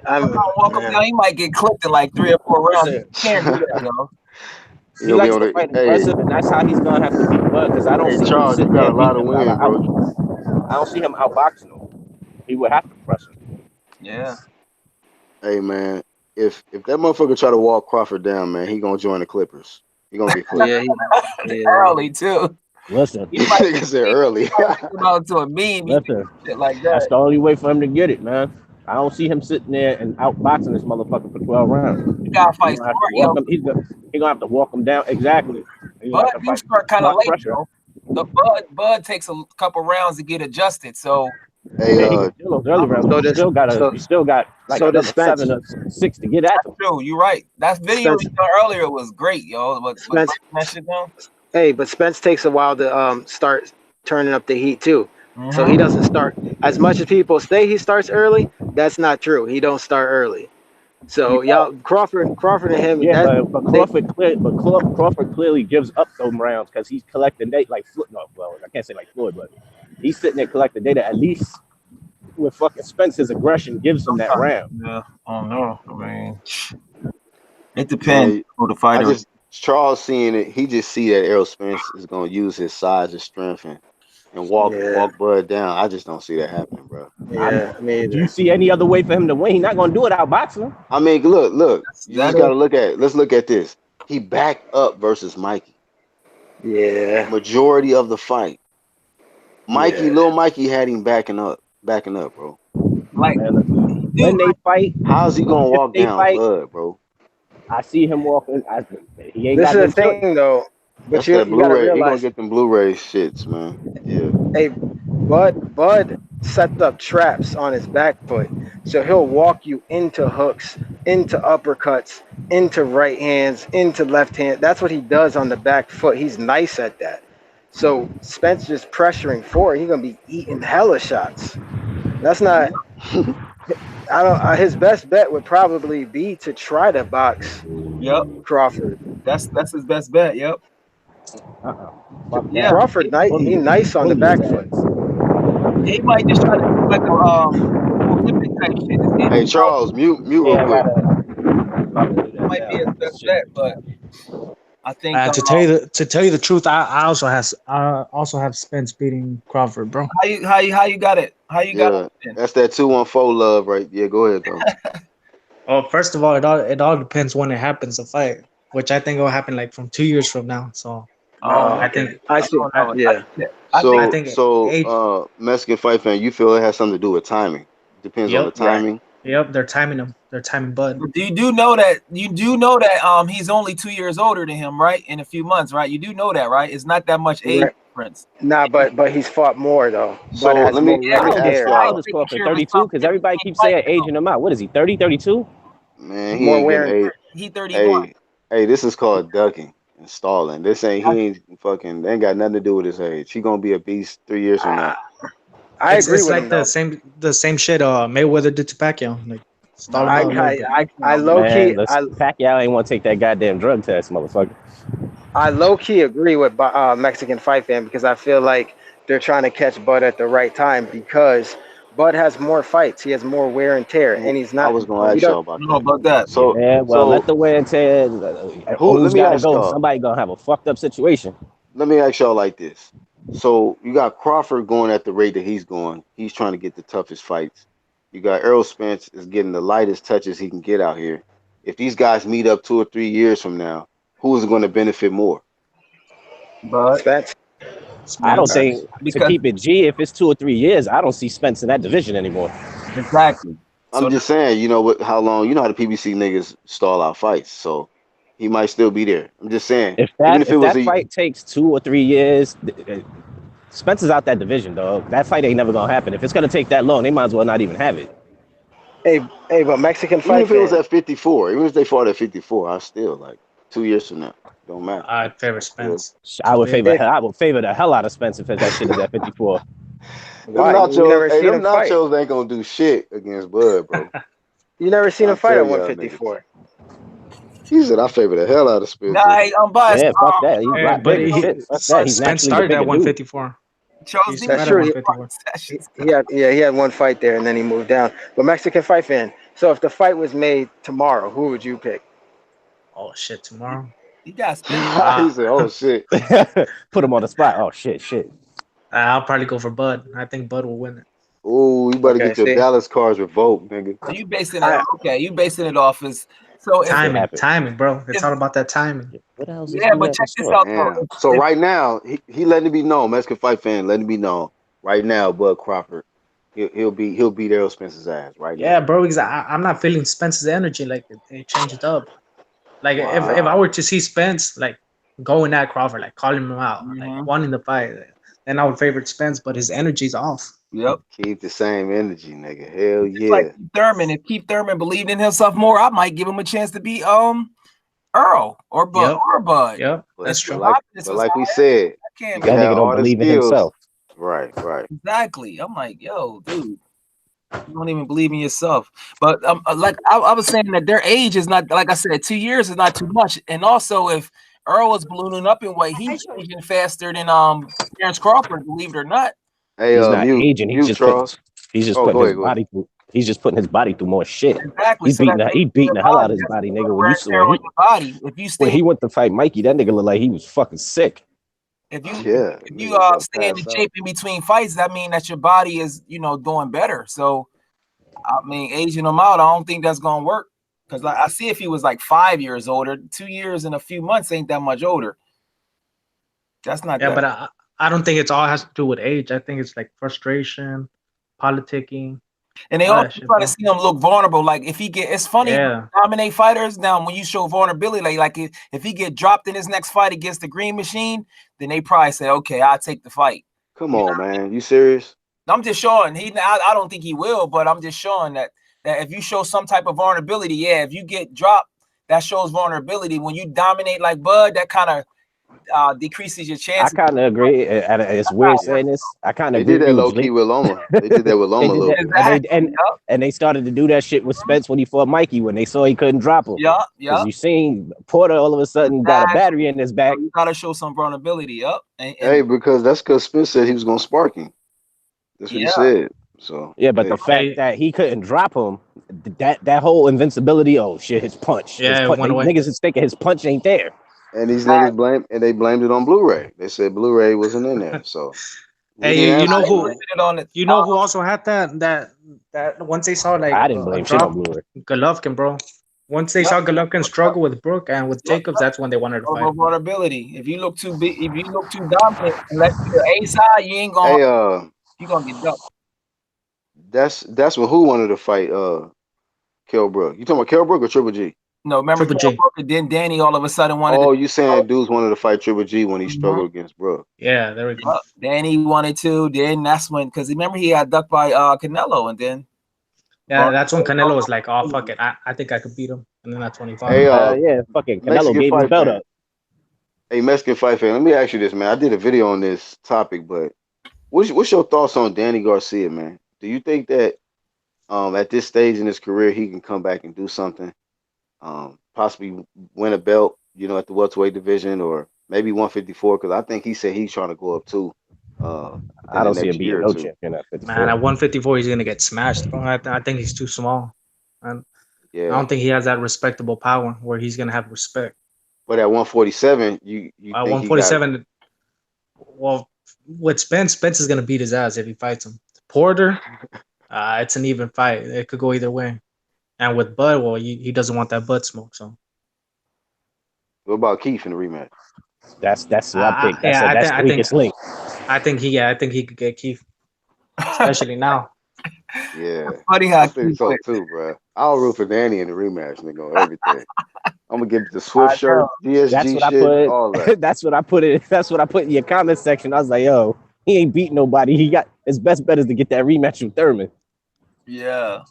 I'm walk him down. He might get clipped in like 3 or 4 rounds. He can't do that, though. He likes to fight aggressive, and that's how he's gonna have to beat Bud. Because I don't see Charles, him you got a lot of wins, bro. I don't see him outboxing him. He would have to press him. Yeah. Hey man, if that motherfucker try to walk Crawford down, man, he gonna join the Clippers. He gonna get clipped. Early too. Listen, nigga said early. To a meme, listen, shit like that. That's the only way for him to get it, man. I don't see him sitting there and outboxing this motherfucker for 12 rounds. You gotta fight smart, yo. He's gonna have to walk him down. Exactly. Bud, you start kind of late, bro. The Bud takes a couple rounds to get adjusted. So hey, you still got like 7 or 6 to get at him. True, you're right. That video you done earlier was great, yo. But that shit down. Hey, but Spence takes a while to start turning up the heat too. Mm-hmm. So he doesn't start as much as people say he starts early. That's not true. He don't start early. So y'all, Crawford and him. Yeah, but Crawford clearly gives up those rounds because he's collecting data like Floyd. No, well, I can't say like Floyd, but he's sitting there collecting data. At least with fucking Spence's aggression gives him that round. Yeah. Oh no, I mean. It depends Man, who the I fighter is. just Charles seeing it. He just see that Errol Spence is gonna use his size and strength and Yeah, walk Bud down. I just don't see that happening, bro. yeah, me Do you either. see any other way for him to win? He's not gonna do it out boxing. I mean, look. You That just is gotta look at. Let's look at this. He backed up versus Mikey. Yeah, Majority of the fight, yeah. Little Mikey had him backing up, bro. like Man, listen, when they fight, How's he gonna if walk they down fight, Bud, bro? I see him walking. He ain't This got is no the choice. thing, though. But That's you that you got to Blu-ray. He gonna realize, get them Blu-ray shits, man. Yeah. hey, Bud sets up traps on his back foot, so he'll walk you into hooks, into uppercuts, into right hands, into left hand. That's what he does on the back foot. He's nice at that. So Spence just pressuring forward. He's gonna be eating hella shots. That's not. I don't. His best bet would probably be to try to box yep. Crawford. That's his best bet. Yep. Fuck Yeah. that. Crawford, he nice on the Bully his back foot. ass. He might just try to do like a Olympic type shit. Hey Charles, mute real Yeah, I quick. gotta do that Might be now. his best Shit. bet, but I think To tell you the truth, I also have Spence beating Crawford, bro. how you got it? How you got Yeah, it? that's that 214 love, right? Yeah, go ahead though. Well, first of all, it all depends when it happens, the fight, which I think will happen like from 2 years from now. So I Okay. think I see. Yeah. I think I So, think age. Mexican fight fan, you feel it has something to do with timing? Depends on the Yep, Right. timing. yep. They're timing him. They're timing Bud. but you do know that he's only 2 years older than him, right? In a few months, right? You do know that, right? It's not that much age Right. difference. Nah, but he's fought more though. So Bud has let more me wear and ask tear. How y'all, old is Crawford? Taking care of his 32? Because everybody keeps saying aging him out. What is he, 30, 32? man, he More ain't wear getting and a. He 31. Hey, this is called ducking and stalling. This ain't he ain't fucking. They ain't got nothing to do with his age. He gonna be a beast 3 years from now. I agree It's with like him though. the same shit. Mayweather did to Pacquiao. Like stall him I out a little bit. low key Man, Pacquiao ain't want to take that goddamn drug test, motherfucker. I low key agree with Mexican Fight Fan because I feel like they're trying to catch Bud at the right time because Bud has more fights. He has more wear and tear, and he's I not. was gonna He ask don't. y'all about I don't know that. about that. So, Yeah, well, let so the wear and tear. who? Let Who's me got to ask go? y'all. Somebody gonna have a fucked up situation. Let me ask y'all like this. So you got Crawford going at the rate that he's going. He's trying to get the toughest fights. You got Errol Spence is getting the lightest touches he can get out here. If these guys meet up 2 or 3 years from now, who is going to benefit more? But Spence. I don't Spence. think, to because keep it G, if it's 2 or 3 years, I don't see Spence in that division anymore. exactly. I'm So just saying, you know what? How long? You know how the PBC niggas stall out fights, so he might still be there. I'm just saying, If even that if it if was that a fight takes 2 or 3 years, Spence is out that division, dog. That fight ain't never gonna happen. If it's gonna take that long, they might as well not even have it. Hey, but Mexican even Fight if it was Fan. at 54, even if they fought at 54, I still like 2 years from now. Don't matter. I favor Yeah. Spence. I Too would big. If favor the hell out of Spence if that shit is at 54. Them why you nachos, never hey, seen them him fight? nachos ain't gonna do shit against Bud, bro. You never seen I him fight tell at y'all niggas. 154. He said I favor the hell out of nah, Spencer. I'm biased. Yeah, fuck that. He's a Yeah, lot but bigger. Shit, fuck that. He's Spence naturally the started bigger at dude. 154. He Charles D. That's started at true. 154. He had one fight there, and then he moved down. But Mexican Fight Fan. So if the fight was made tomorrow, who would you pick? Oh shit! Tomorrow. He got Spence. He said, "Oh shit." Put him on the spot. Oh shit. I'll probably go for Bud. I think Bud will win it. Oh, you better Okay, get your see, Dallas cards revoked, nigga. So you basing it I okay? You basing it off as so if Shit happened. Timing, bro. It's if all about that timing. What else is yeah, he but at in check this store? out though. Damn. So If right now, he letting it be known, Mexican fight fan, letting it be known. Right now, Bud Crawford, he'll beat Errol Spence's ass right now. Yeah, bro. Because I'm not feeling Spence's energy. Like it changed up. Like if I Wow. were to see Spence like going at Crawford, like calling him out, like Mhm. wanting the fight, then I would favor Spence. But his energy's off. Yep. Keep the same energy, nigga. Hell It's like yeah. Keith Thurman. If Keith Thurman believed in himself more, I might give him a chance to beat Earl or Yep. Bud. Yep. But, That's It's but true. like confidence but was like we high. said, I you can't can That man. nigga have don't all the believe in skills. himself. Right. Exactly. I'm like, yo, dude, you don't even believe in yourself. But like I was saying that their age is not, like I said, 2 years is not too much. And also, if Earl is ballooning up in weight, he's changing faster than Terrence Crawford, believe it or not. Hey, He's not mute, aging. mute, Charles. He's just Oh, putting go his ahead, go ahead. body through. He's just putting his body through more shit. Exactly. He's So beating that he beating the hell out of his body, nigga. When your body, if you when stay, he went to fight Mikey, that nigga looked like he was fucking sick. if you nigga about stay in passed the out. shape in between fights, that means that your body is doing better. So I mean, aging him out, I don't think that's gonna work. Because I see if he was like 5 years older, 2 years and a few months ain't that much older. That's not Yeah, that. but I don't think it's all has to do with age. I think it's like frustration, politicking. And they all also that shit, try to bro. see him look vulnerable. Like if he get, it's funny, Yeah. dominate fighters. Now, when you show vulnerability, like if he get dropped in his next fight against the Green Machine, then they probably say, okay, I'll take the fight. Come on, man. You serious? I'm just showing I don't think he will, but I'm just showing that if you show some type of vulnerability, yeah, if you get dropped, that shows vulnerability. When you dominate like Bud, that kind of decreases your I chances. kind of agree. And it's weird saying this. I kind of They agree did that with low key Jake. with Loma. They did that with Loma a little bit. Exactly. And they started to do that shit with Spence when he fought Mikey when they saw he couldn't drop him. Yeah. Because you seen Porter all of a sudden got a battery in his back. So you gotta show some vulnerability. Yep. Hey, because Spence said he was gonna spark him. That's what he said. So yeah, but hey. the fact that he couldn't drop him, that whole invincibility, oh shit, his punch. Yeah, his punch. Niggas is thinking his punch ain't there. And these niggas blamed it on Blu-ray. They said Blu-ray wasn't in there. So hey, you know who? On You know who also had that once they saw like I didn't blame shit on Blu-ray. Golovkin, bro. Once they saw Golovkin struggle with Brooke and with Jacobs, that's when they wanted to fight. Vulnerability. If you look too big, if you look too dominant, unless you're A side, you ain't gonna. Hey, you gonna get ducked. That's when who wanted to fight Kell Brook. You talking about Kell Brook or Triple G? No, remember Kell Brook, and then Danny all of a sudden wanted. Oh, you saying dudes wanted to fight Triple G when he struggled against Brook? Yeah, there we go. Danny wanted to. Then that's when, because remember he got ducked by Canelo, and then. Yeah, that's when Canelo was like, "Oh fuck it, I think I could beat him." And then at 25. Hey, yeah, fucking Canelo gave his belt up. Hey, Mexican fight fan, let me ask you this, man. I did a video on this topic, but what's your thoughts on Danny Garcia, man? Do you think that at this stage in his career he can come back and do something, possibly win a belt, at the welterweight division or maybe 154? Because I think he said he's trying to go up too. I don't see him being no champion at 54. Man, at 154 he's gonna get smashed, bro. I think he's too small, and I don't think he has that respectable power where he's gonna have respect. But at 147, you think 147, well, with Spence is gonna beat his ass if he fights him. Porter, it's an even fight. It could go either way. And with Bud, well, he doesn't want that butt smoke. So, what about Keith in the rematch? That's what I picked. That's the weakest link. I think he could get Keith, especially now. Yeah, Funny how I think so too, bro. I'll root for Danny in the rematch, nigga, on everything. I'm gonna give it the Swift shirt, DSG shit, all that. That's what I put in. That's what I put in your comment section. I was like, yo, he ain't beat nobody. He got his best bet is to get that rematch with Thurman. Yeah.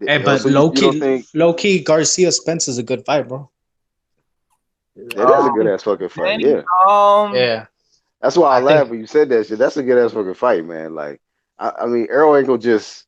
Hey, but low key, Garcia Spence is a good fight, bro. It is a good ass fucking fight. Yeah. Yeah. That's why I laughed when you said that shit. That's a good ass fucking fight, man. Like, I mean, Errol ain't gonna just.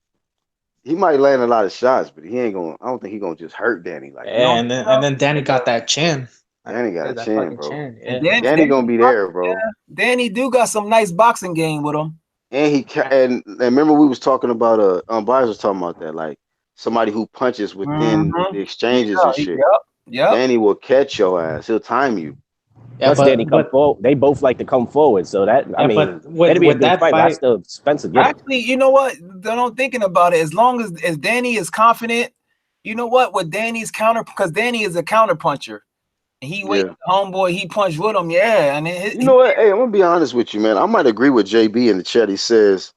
He might land a lot of shots, but he ain't gonna. I don't think he gonna just hurt Danny like. Yeah, and then Danny got that chin. Danny got a chin, bro. Yeah. Danny gonna be there, bro. Yeah. Danny do got some nice boxing game with him. And and remember we was talking about Byers was talking about that, like somebody who punches within the exchanges and shit. Yep. Danny will catch your ass. He'll time you. Yeah, plus Danny come forward. They both like to come forward, so that it'd be a good fight. I still Spence again. Actually, you know what? I'm thinking about it. As long as Danny is confident, you know what? With Danny's because Danny is a counter puncher. And he wait, homeboy, he punched with him, and you know what? Hey, I'm gonna be honest with you, man. I might agree with JB in the chat. He says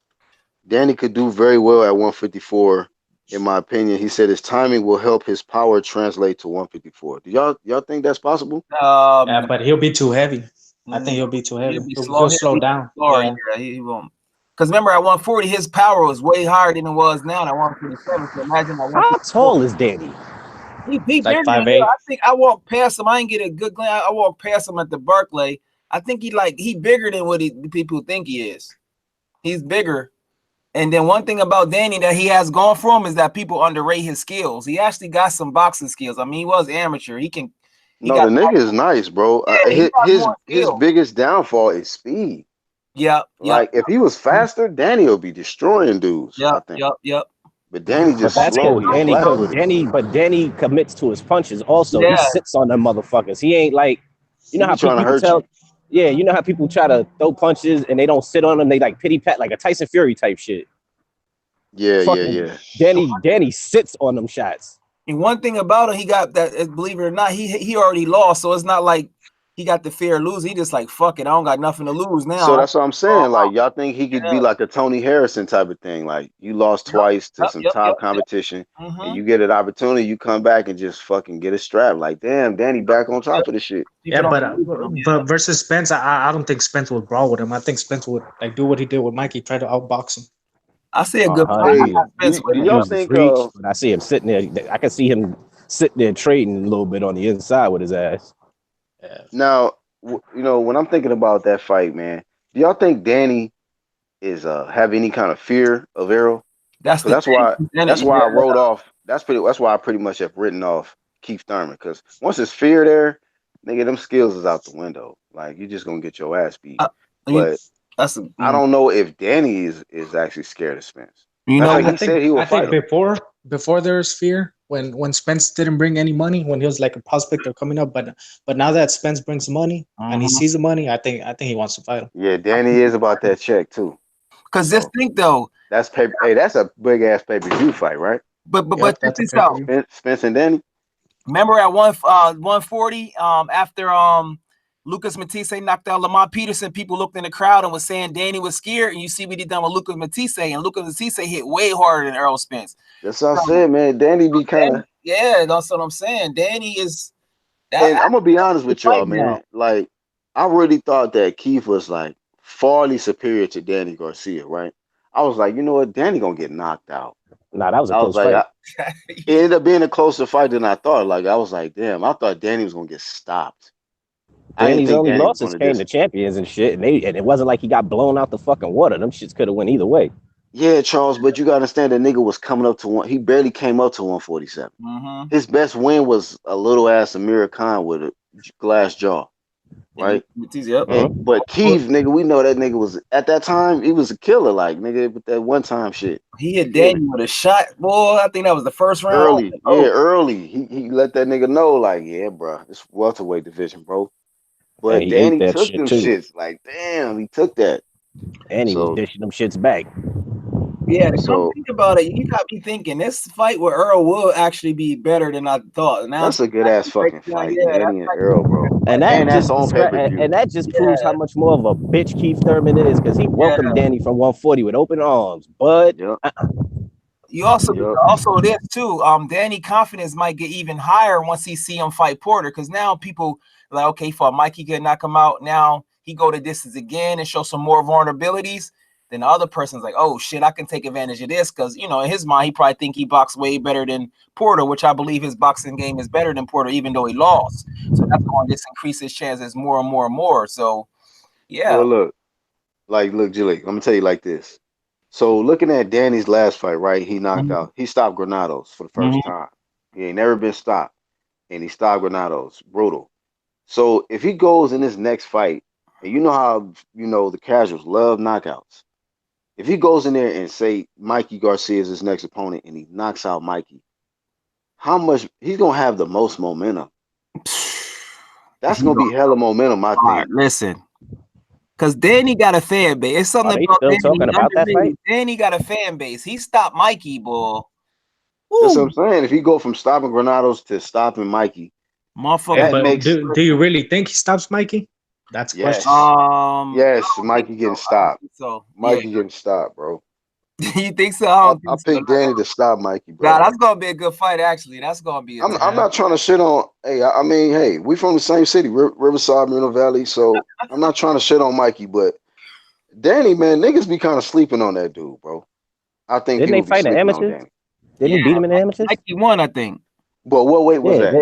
Danny could do very well at 154. In my opinion, he said his timing will help his power translate to 154. Do y'all think that's possible? Yeah, but he'll be too heavy. I think he'll be too heavy. He'll slow down. Yeah, he won't. Because remember, at 140, his power was way higher than it was now at 147. So imagine how tall is Danny? He like 5'8". I think I walked past him. I didn't get a good glance. I walked past him at the Barclay. I think he bigger than what people think he is. He's bigger. And then one thing about Danny that he has gone for him is that people underrate his skills. He actually got some boxing skills. I mean, he was amateur. The nigga is nice, bro. Yeah, his biggest downfall is speed. Yep. Like if he was faster, Danny will be destroying dudes. Yep. But Danny But just that's slow. because He flat footed. Danny commits to his punches. Also, he Yeah. sits on them motherfuckers. He ain't like, you He know how be trying to you can hurt tell. you. Yeah, you know how people try to throw punches and they don't sit on them. They like pity pat like a Tyson Fury type shit. Yeah, yeah, Fucking yeah. Danny sits on them shots. And one thing about him, he got that. Believe it or not, he already lost, so it's not like he got the fear of losing. He just like fuck it. I don't got nothing to lose now. So that's what I'm saying. Like, y'all think he could be Yeah. like a Tony Harrison type of thing? Like, you lost twice to some top competition, and you get an opportunity, you come back and just fucking get a strap. Like, damn, Danny back on top of the shit. Yeah, but versus Spence, I don't think Spence would brawl with him. I think Spence would like do what he did with Mikey, try to outbox him. I see a good Hey, Hey, do y'all use his think? reach, but I see him sitting there. I can see him sitting there trading a little bit on the inside with his ass. Yeah. Now, you know, when I'm thinking about that fight, man, do y'all think Danny is have any kind of fear of Errol? That's Because the that's why I wrote off. That's why I pretty much have written off Keith Thurman. Because once there's fear there, nigga, them skills is out the window. Like, you're just gonna get your ass beat. But I don't know if Danny is actually scared of Spence. You That's know, like he said he would fight him. before there's fear, when Spence didn't bring any money, when he was like a prospector coming up, but now that Spence brings money and he sees the money, I think he wants to fight him. Yeah, Danny is about that check too. because this thing though, That's paper. Hey, that's a big ass pay-per-view fight, right? but Yep, check that's a this out. pay-per-view. Spence and Danny. Remember at 140, after Lucas Matisse knocked out Lamont Peterson, people looked in the crowd and was saying Danny was scared. And you see what he done with Lucas Matisse, and Lucas Matisse hit way harder than Errol Spence. That's what I said, man. Danny be kind of. Yeah, that's what I'm saying. Danny is. And I'm gonna be honest with y'all, fight now. man. Like, I really thought that Keith was like farly superior to Danny Garcia, right? I was like, you know what, Danny gonna get knocked out. Nah, that was a I close was like, fight. it ended up being a closer fight than I thought. Like, I was like, damn, I thought Danny was gonna get stopped. I didn't Danny's think only Danny was losses gonna came to just. champions and shit, and it wasn't like he got blown out the fucking water. Them shits could have went either way. Yeah, Charles, but you gotta understand that nigga was coming up to one. He barely came up to 147. His best win was a little ass Amir Khan with a glass jaw, right? But Keith, nigga, we know that nigga was at that time. He was a killer, like nigga, with that one time shit. He hit Danny with a shot, boy. I think that was the first round. Early, early. He let that nigga know, like, yeah, bro, it's welterweight division, bro. But he ate Danny that took shit them too. shits, like, damn, he took that. And he was dishing them shits back. Yeah, come think about it. You got me thinking this fight with Earl will actually be better than I thought. Now that's a good ass fucking fight, Danny and Earl, bro. And that's on pay-per-view. And that just proves how much more of a bitch Keith Thurman is, because he welcomed Danny from 140 with open arms. But you also this too. Danny confidence might get even higher once he see him fight Porter, because now people like, okay, he fought Mikey, could knock him out. Now he go the distance again and show some more vulnerabilities. Then the other person's like, oh shit, I can take advantage of this, because you know in his mind he probably think he boxed way better than Porter, which I believe his boxing game is better than Porter, even though he lost. So that's going to just increase his chances more and more and more. So yeah. Well, look, Julie, I'm gonna tell you like this. So looking at Danny's last fight, right? He knocked out. He stopped Granados for the first time. He ain't never been stopped, and he stopped Granados. Brutal. So if he goes in this next fight, and you know how the casuals love knockouts. If he goes in there and say Mikey Garcia is his next opponent and he knocks out Mikey, how much he's gonna have the most momentum? That's gonna be hella momentum, I think. Listen, because Danny got a fan base. It's something about still Danny. talking about that fight? Danny got a fan base. He stopped Mikey, boy. That's what I'm saying. If he go from stopping Granados to stopping Mikey, motherfucker. Do you really think he stops Mikey? That's a question. Yes, Mikey getting stopped. So Mikey getting stopped, bro. You think so? I picked Danny to stop Mikey, bro. Nah, that's gonna be a good fight. Actually, that's gonna be. I'm not trying to shit on. Hey, I mean, hey, we from the same city, Riverside, Mineral Valley. So I'm not trying to shit on Mikey, but Danny, man, niggas be kind of sleeping on that dude, bro. I think didn't they fight in amateurs? Didn't he beat him in the amateurs? Mikey won, I think. But what weight was that?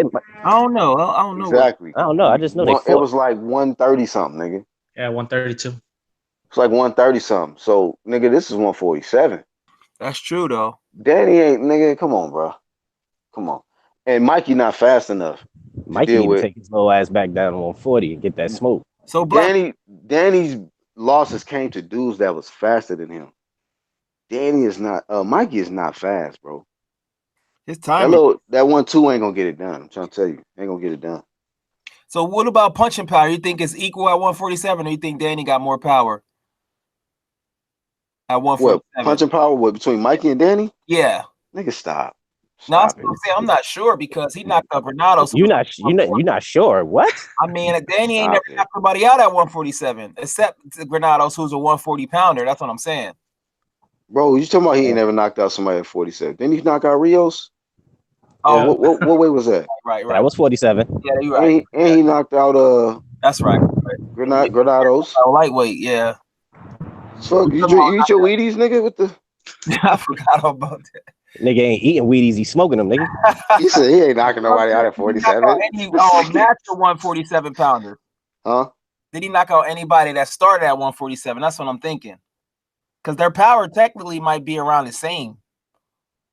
I don't know. I don't know. Exactly. I don't know. I just know they fought. It was like 130 something, nigga. Yeah, 132. It's like 130 something. So, nigga, this is 147. That's true, though. Danny ain't, nigga. Come on, bro. Come on. And Mikey not fast enough. Mikey need to take his little ass back down to 140 and get that smoke. So Danny's losses came to dudes that was faster than him. Danny is not. Mikey is not fast, bro. His That timing. that 1-2 ain't gonna get it done. I'm trying to tell you, ain't gonna get it done. So what about punching power? You think it's equal at 147, or you think Danny got more power at What 147? punching power? What between Mikey and Danny? Yeah. Nigga, stop. No, that's Stop what I'm it. saying. I'm not sure because he knocked out Granado. So You're not sure what? I mean, Danny ain't Stop never it. knocked nobody out at 147 except Granados, who's a 140 pounder. That's what I'm saying. Bro, you talking about he ain't never knocked out somebody at 47? Didn't he knock out Rios? Or Oh, what weight was that? right. That was 47. Yeah, you're right. And he knocked out That's right. Granados. Lightweight, yeah. Fuck, you eat your Wheaties, nigga, with the I forgot about that. Nigga ain't eating Wheaties, he's smoking them, nigga. He said he ain't knocking nobody out at 47. Any match or 147 pounder? Huh? Did he knock out anybody that started at 147? That's what I'm thinking. Because their power technically might be around the same.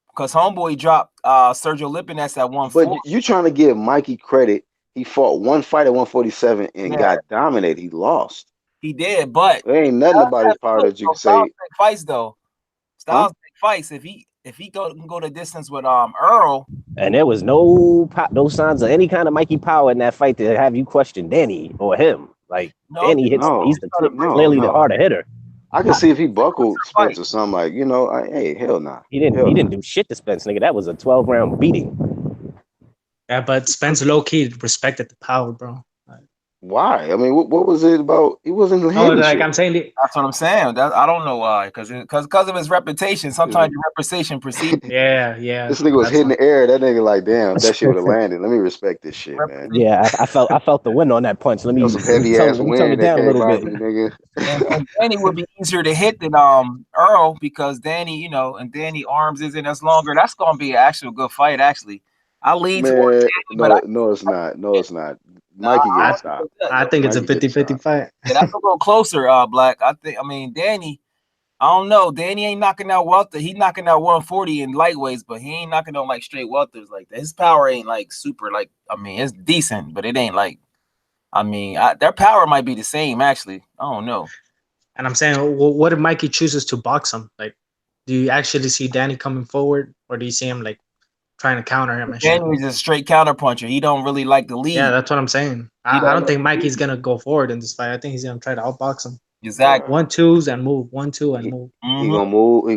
Because Homeboy dropped Sergio Lipinets at 140. But you trying to give Mikey credit. He fought one fight at 147 and got dominated. He lost. He did, but there ain't nothing about his power that you can say. Fights though. Styles fights. If he can go the distance with Earl. And there was no signs of any kind of Mikey power in that fight to have you question Danny or him. Like Danny hits, he's clearly the harder hitter. I can see if he buckled Spence or something like, hey, hell nah. He didn't do shit to Spence, nigga. That was a 12-round beating. Yeah, but Spence low key respected the power, bro. Why? I mean, what was it about? He wasn't like shit. I'm saying. That's what I'm saying. I don't know why. Because of his reputation. Sometimes your reputation precedes. Yeah. This nigga was hitting the air. That nigga like, damn, that shit would have landed. Let me respect this shit, man. Yeah, I felt the wind on that punch. Let me some heavy ass wind turn it down a little bit. nigga. And Danny would be easier to hit than Earl because Danny, and Danny arms isn't as longer. That's gonna be an actual good fight, actually. I lean towards Danny, no, it's not. No, it's not. Mikey gets stopped. I think it's a 50-50 fight. Yeah, that's a little closer, Black. Danny, I don't know. Danny ain't knocking out welter. He's knocking out 140 in lightweights, but he ain't knocking out like straight welters like that. His power ain't like super it's decent, but it ain't like their power might be the same actually. I don't know. And I'm saying, what if Mikey chooses to box him? Like, do you actually see Danny coming forward, or do you see him like trying to counter him? Danny's a straight counter puncher. He don't really like the lead. Yeah, that's what I'm saying. I don't think Mikey's gonna go forward in this fight. I think he's gonna try to outbox him. Exactly. 1-2s and move. 1-2 and move. He gonna move. He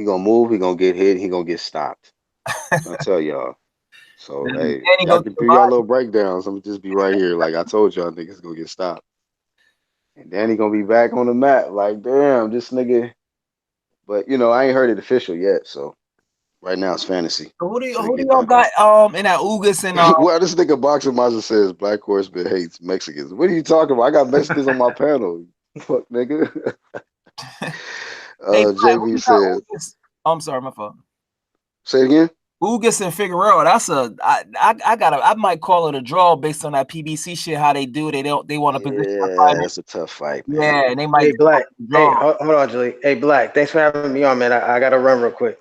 gonna move. He gonna get hit. He gonna get stopped. I tell y'all. So hey, y'all can do y'all little breakdowns. I'm gonna just be right here. Like I told y'all, niggas gonna get stopped. And Danny gonna be back on the mat. Like damn, this nigga. But I ain't heard it official yet. So right now it's fantasy. So who do y'all got in that Ugas and well, this nigga Boxer Maza says Black Horseman hates Mexicans. What are you talking about? I got Mexicans on my panel. Fuck nigga. JB says. I'm sorry, my fault. Say it again. Ugas and Figueroa. That's I might call it a draw based on that PBC shit. How they do? They want to position. Yeah, that's a tough fight, man. Yeah, and they might. Hey, Black. Hey, hold on, Julie. Hey, Black. Thanks for having me on, man. I gotta run real quick.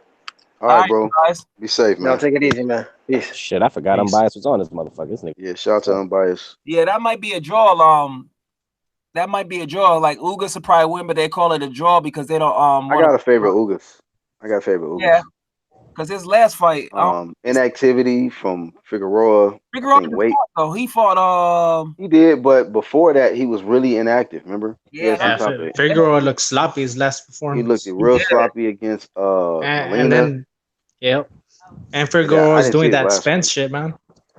All right, bro. Guys. Be safe, man. No, take it easy, man. Peace. Shit, I forgot Unbiased was on this motherfucker. This nigga. Yeah, shout out to Unbiased. Yeah, that might be a draw. That might be a draw. Like Ugas will probably win, but they call it a draw because they don't. I got a favorite Ugas. Yeah, because his last fight, inactivity from Figueroa. He fought. He did, but before that, he was really inactive. Remember? Yeah. Figueroa looked sloppy his last performance. He looked real sloppy againg and then, and Figueroa was doing that Spence shit, man.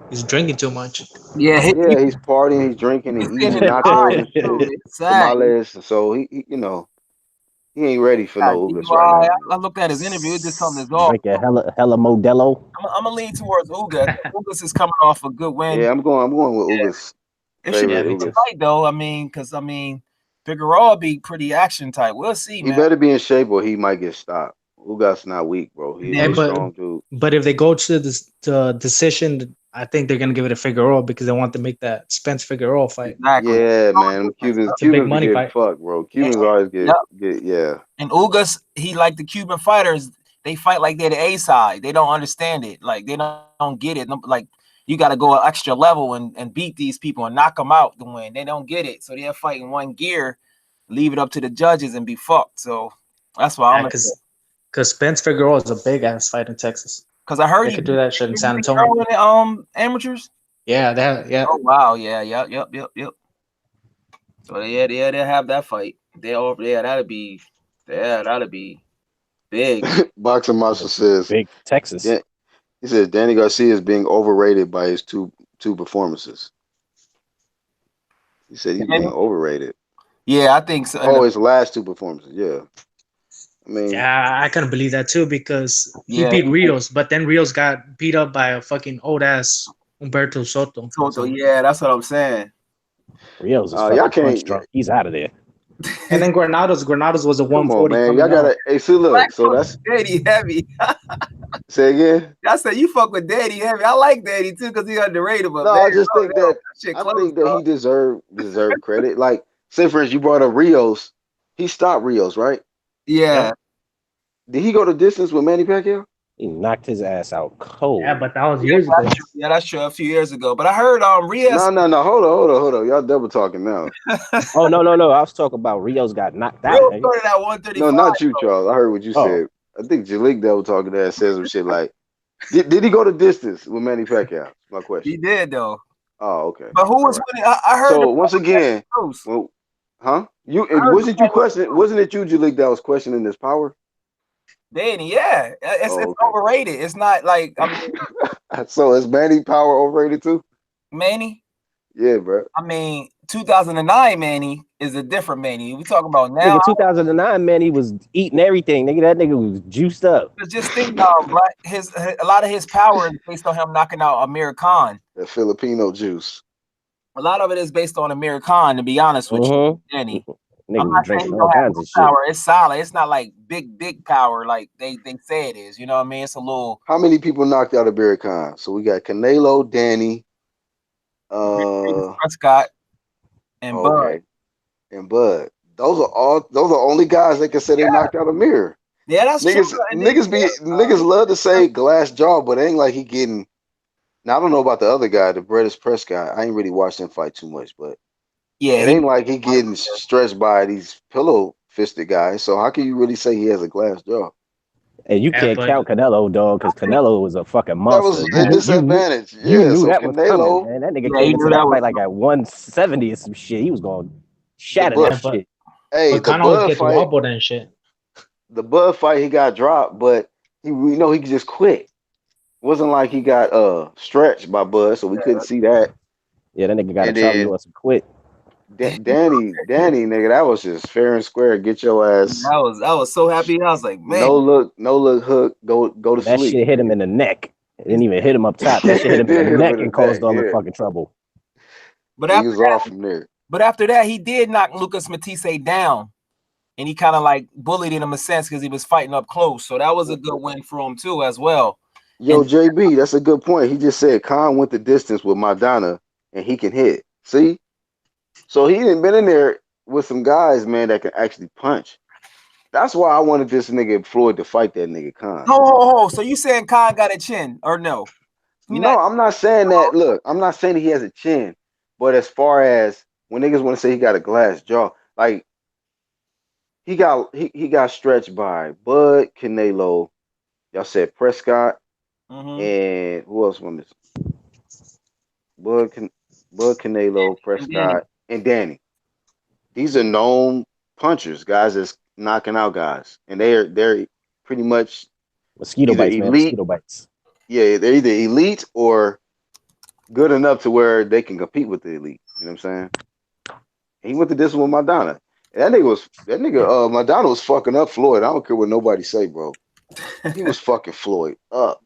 He's drinking too much. Yeah, he's partying, he's drinking, and eating nachos and shit. Tamales, so he ain't ready for no Ugas right now. I looked at his interview. It just something is off. Drinking hella Modelo. I'm gonna lean towards Ugas. Ugas is coming off a good win. Yeah, I'm going with Ugas. It should be a fight though. Because Figueroa be pretty action type. We'll see. He better be in shape or he might get stopped. Ugas not weak, bro. He's a strong dude. But if they go to the decision, I think they're gonna give it to Figueroa because they want to make that Spence Figueroa fight. Exactly. Yeah, man. Cubans money fight. Fuck, bro. Cubans always get And Ugas, he like the Cuban fighters. They fight like they're the A side. They don't understand it. Like they don't get it. Like you got to go an extra level and beat these people and knock them out to win. They don't get it. So they're fighting one gear, leave it up to the judges and be fucked. So that's why Because Spence Figueroa is a big ass fight in Texas. Because I heard They you could do that shit in San Figueroa Antonio. in the amateurs. Yeah, yeah. Oh wow, yeah, yep. So they have that fight. They over there. That'd be big. Boxing Master says, Big Texas. he says Danny Garcia is being overrated by his two performances. He said he's being overrated. Yeah, I think so. Oh, his last two performances. Yeah. I mean, Yeah, I couldn't believe that too because he Yeah. beat Rios, but then Rios got beat up by a fucking old ass Humberto Soto. Soto, yeah, that's what I'm saying. Rios is y'all fucking can't- punch drunk. He's out of there. And then Granados was a come 140 on, man. coming Y'all gotta. out. Hey, see, look. So that's Daddy heavy. say again. I said you fuck with Daddy heavy. I like Daddy too because he underrated. But No, man, I just think that shit I close, think that dog. he deserved credit. Like, say for instance, you brought up Rios. He stopped Rios, right? Yeah. Did he go the distance with Manny Pacquiao? He knocked his ass out cold. Yeah, but that was years ago. Yeah, that's true. A few years ago. But I heard Rios. No. Hold on. Y'all double talking now. Oh no. I was talking about Rios got knocked out. Rios Nigga. started at 135. No, not you, Charles. I heard what you Oh. said. I think Jalik double talking that says some shit like, did he go the distance with Manny Pacquiao? My question. He did though. Oh, okay. But who was winning? I heard. So once again, well, huh? Wasn't it you, Jalik, that was questioning his power? Danny, yeah, it's Okay. overrated. It's not like I mean, So is Manny power overrated too? Manny. Yeah, bro. I mean, 2009 Manny is a different Manny. We talking about now. Nigga, 2009, man, he was eating everything. Nigga, that nigga was juiced up. Just think, a lot of his power is based on him knocking out Amir Khan. That Filipino juice. A lot of it is based on Amir Khan, to be honest with you, Danny. Nigga I'm was not saying drinking he all don't have kinds no of shit. power. It's solid. It's not like big power like they say it is. You know what I mean? It's a little. How many people knocked out Amir Khan? So we got Canelo, Danny, Prescott, and Bud. And Bud. Those are only guys that can say they knocked out Amir. Yeah, that's niggas, true. Niggas love to say glass jaw, but it ain't like he getting. Now I don't know about the other guy, the Brettis Prescott. I ain't really watched him fight too much, but yeah, it ain't like he getting stretched by these pillow fisted guys. So how can you really say he has a glass jaw? And you can't count Canelo, dog, because Canelo was a fucking monster. That was a disadvantage. You knew so that Canelo, was coming, man. That nigga came into that fight like at 170 or some shit. He was going to shatter that shit. Hey, but Khan always gets wobbled and shit. The Bud fight, he got dropped, but he just quit. It wasn't like he got stretched by Bud, so we couldn't see that. Yeah, that nigga got a Charlie Lewis and quit. Danny, nigga, that was just fair and square. Get your ass. I was so happy. I was like, man, no look hook. Go to that sleep. That shit hit him in the neck. It didn't even hit him up top. That shit hit him in the neck and caused all the fucking trouble. But he was off from there. But after that, he did knock Lucas Matisse down, and he kind of like bullied him in a sense because he was fighting up close. So that was a good win for him too, as well. Yo, JB, that's a good point. He just said Khan went the distance with Maidana, and he can hit. See. So he didn't been in there with some guys, man, that can actually punch. That's why I wanted this nigga Floyd to fight that nigga Khan. Oh, so you saying Khan got a chin or no? No, I'm not saying that. Look, I'm not saying he has a chin, but as far as when niggas want to say he got a glass jaw, like he got stretched by Bud, Canelo. Y'all said Prescott, and who else won this? Bud, Canelo, Prescott. And Danny. These are known punchers, guys that's knocking out guys. And they're pretty much mosquito bites, man. Mosquito bites. Yeah, they're either elite or good enough to where they can compete with the elite. You know what I'm saying? And he went to this with Maidana. And that nigga Maidana was fucking up Floyd. I don't care what nobody say, bro. He was fucking Floyd up.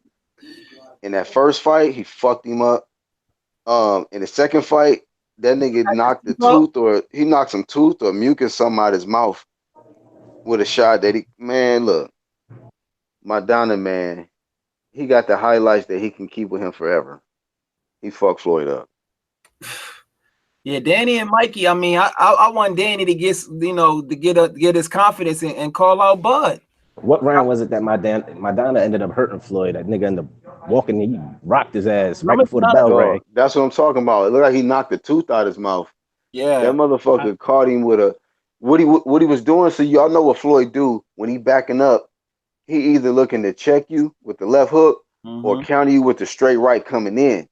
In that first fight, he fucked him up. In the second fight, that nigga knocked some tooth or mucus something out his mouth with a shot that look, Maidana, man, he got the highlights that he can keep with him forever. He fucked Floyd up. Yeah, Danny and Mikey. I mean, I want Danny to get his confidence and call out Bud. What round was it that Maidana ended up hurting Floyd? That nigga ended up walking, he rocked his ass right before the bell rang. That's what I'm talking about. It looked like he knocked the tooth out his mouth. Yeah, that motherfucker caught him with what he was doing. So y'all know what Floyd do when he backing up. he either looking to check you with the left hook or counter you with the straight right coming in.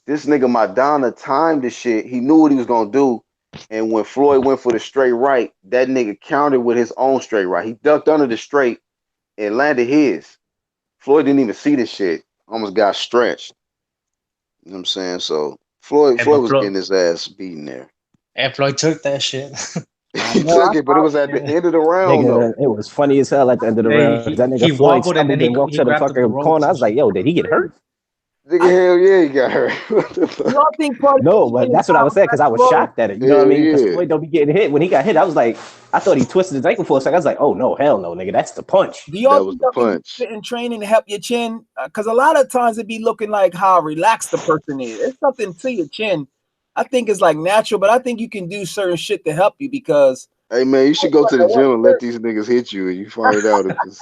This nigga Madonna timed the shit. He knew what he was gonna do. And when Floyd went for the straight right, that nigga countered with his own straight right. He ducked under the straight and landed his. Floyd didn't even see this shit. Almost got stretched. You know what I'm saying? So Floyd was getting his ass beaten there. And Floyd took that shit. He took it, but it was at the end of the round, though. It was funny as hell at the end of the round. That nigga Floyd stumbled and walked to the fucking corner. I was like, yo, did he get hurt? Nigga, hell yeah, he got hurt. Y'all think no, but that's what I was saying because I was shocked at it. You know what I mean? Because Floyd don't be getting hit. When he got hit, I was like, I thought he twisted his ankle for a second. I was like, oh no, hell no, nigga, that's the punch. Do y'all that was the punch. In training to help your chin? Because a lot of times it be looking like how relaxed the person is. It's something to your chin. I think it's like natural, but I think you can do certain shit to help you because. Hey man, you should go to the gym and let these niggas hit you, and you find out if it's.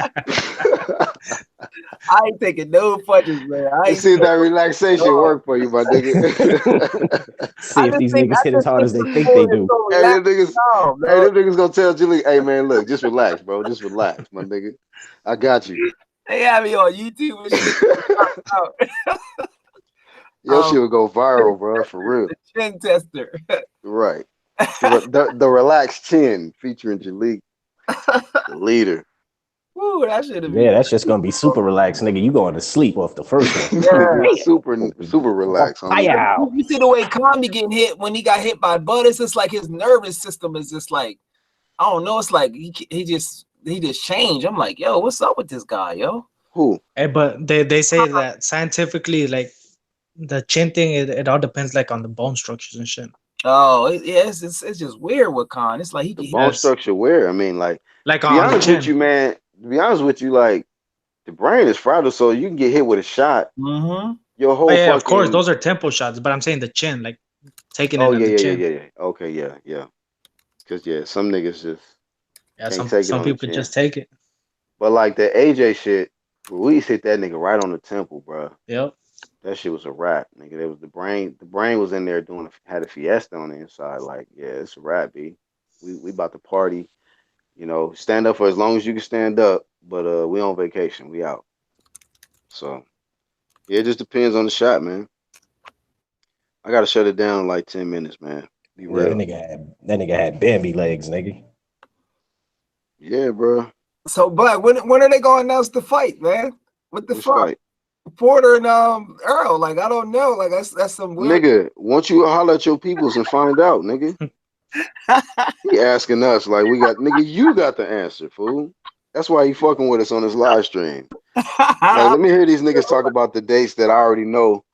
I ain't taking no punches, man. You see if that relaxation work for you, my nigga. See if these niggas hit as hard as they think they do. Hey, them niggas gonna tell Julie, hey man, look, just relax, bro. Just relax, my nigga. I got you. They have me on YouTube. Your shit will go viral, bro, for real. The chin tester. Right. The relaxed chin featuring Jalik, the leader. Woo, that should have been. Yeah, that's just gonna be super relaxed, nigga. You going to sleep off the first one. Yeah, super relaxed. You see the way Kanye getting hit when he got hit by Bud. It's just like his nervous system is just like, I don't know. It's like he just changed. I'm like, yo, what's up with this guy, yo? Who? Hey, but they say that scientifically, like the chin thing, it all depends like on the bone structures and shit. Oh, it's just weird with Khan. It's like the bone structure weird. I mean, like to be honest with you, man. To be honest with you, like the brain is fragile, so you can get hit with a shot. Your whole of course, those are tempo shots, but I'm saying the chin, like taking it. Yeah. Okay, yeah. Because some niggas just can't take it. Some people could just take it. But like the AJ shit, we hit that nigga right on the temple, bro. Yep. That shit was a wrap, nigga. It was the brain. The brain was in there had a fiesta on the inside. Like, yeah, it's a wrap, B. We about to party. You know, stand up for as long as you can stand up. But we on vacation. We out. So, yeah, it just depends on the shot, man. I gotta shut it down in like 10 minutes, man. Be real. Yeah, that nigga had Bambi legs, nigga. Yeah, bro. So, Black, when are they gonna announce the fight, man? What the fuck? Fight? Porter and Earl, like I don't know, like that's some weird. Nigga, once you holler at your peoples and find out, nigga. He asking us like we got, nigga, you got the answer, fool. That's why he fucking with us on this live stream. Like, let me hear these niggas talk about the dates that I already know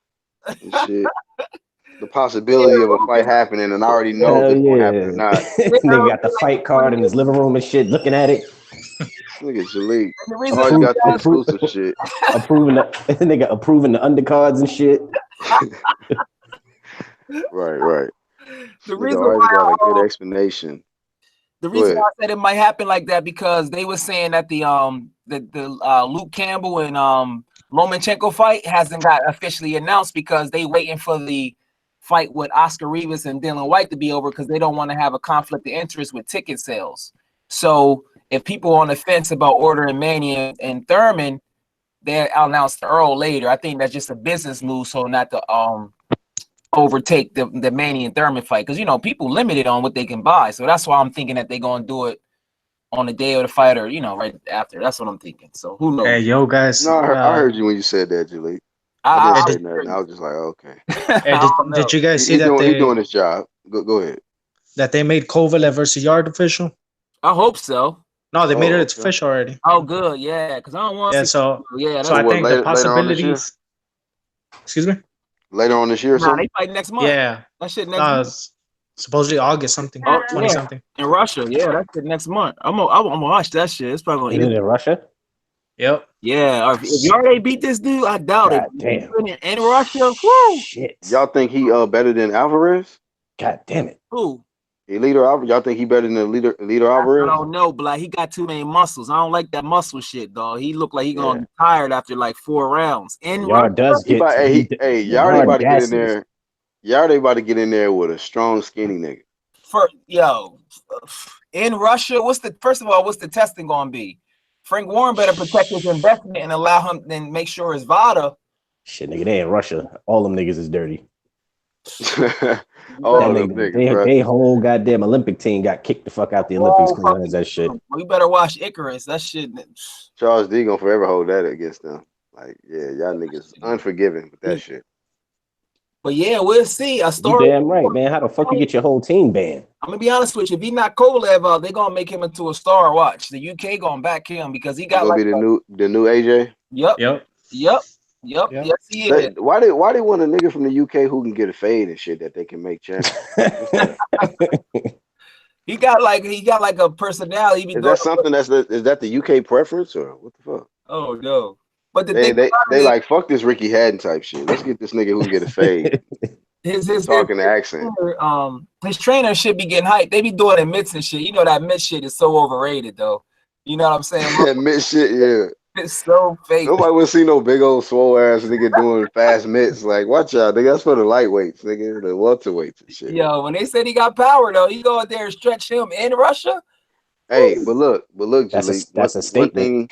and shit. The possibility of a fight happening, and I already know if it's gonna happen or not. Nigga got the fight card in his living room and shit, looking at it. Nigga Jalik. Always got the exclusive shit. Approving the undercards and shit. Right. The reason why I got a good explanation. The reason I said it might happen like that because they were saying that the Luke Campbell and Lomachenko fight hasn't got officially announced because they waiting for the fight with Oscar Rivas and Dylan White to be over because they don't want to have a conflict of interest with ticket sales. So if people are on the fence about ordering Manny and Thurman, they'll announce the Earl later. I think that's just a business move, so not to overtake the Manny and Thurman fight. Because, you know, people limited on what they can buy. So that's why I'm thinking that they're going to do it on the day of the fight or, you know, right after. That's what I'm thinking. So who knows? Hey, yo, guys. No, I heard you when you said that, Julie. I was just like, okay. Hey, did you guys see that he's doing his job? Go ahead. That they made Kovalev versus Yard official? I hope so. No, they made it official already. Oh, good, yeah. Because I don't want. Yeah, so I think the possibilities. Excuse me. Later on this year, or something? They fight next month. Yeah, that shit next month. Supposedly August something, 20 something. In Russia, yeah, that's it next month. I'm gonna watch that shit. It's probably gonna. Is it in Russia? Yep. Yeah. If you already beat this dude, I doubt it. Damn. In Russia, whoo. Shit. Y'all think he better than Alvarez? God damn it. Who? Y'all think he better than leader Alvarez? I don't know, Black. He got too many muscles. I don't like that muscle shit, dog. He looked like he gonna be tired after like 4 rounds. Y'all does get y'all ain't about to get in there. Y'all ain't about to get in there with a strong, skinny nigga. In Russia, what's the testing gonna be? Frank Warren better protect his investment and allow him and make sure his VADA. Shit, nigga, they in Russia. All them niggas is dirty. All That of them nigga, niggas, bro. they whole goddamn Olympic team got kicked the fuck out the Olympics because that shit. We better watch Icarus. That shit. Charles D gonna forever hold that against them. Like, yeah, y'all niggas unforgiving with that shit. But yeah, we'll see. A You story. damn right, man. How the fuck you get your whole team banned? I'm gonna be honest with you. If he knock Kovalev out, they're gonna make him into a star. Watch, the UK gonna back him because he got Gonna like be the new AJ. Yep. Yes, he is. Why they want a nigga from the UK who can get a fade and shit that they can make champion? He got like a personality. Is that something is that the UK preference or what the fuck? Oh no. But the they like fuck this Ricky Hatton type shit. Let's get this nigga who can get a fade. His talking accent. His trainer should be getting hyped. They be doing admits and shit. You know that admit shit is so overrated though. You know what I'm saying? Admit shit, yeah. It's so fake. Nobody would see no big old swole ass nigga doing fast mitts. Like, watch out, nigga. That's for the lightweights, nigga. The welterweights and shit. Yo, when they said he got power though, he go out there and stretch him in Russia. Hey, but look, Jaleel, that's a statement.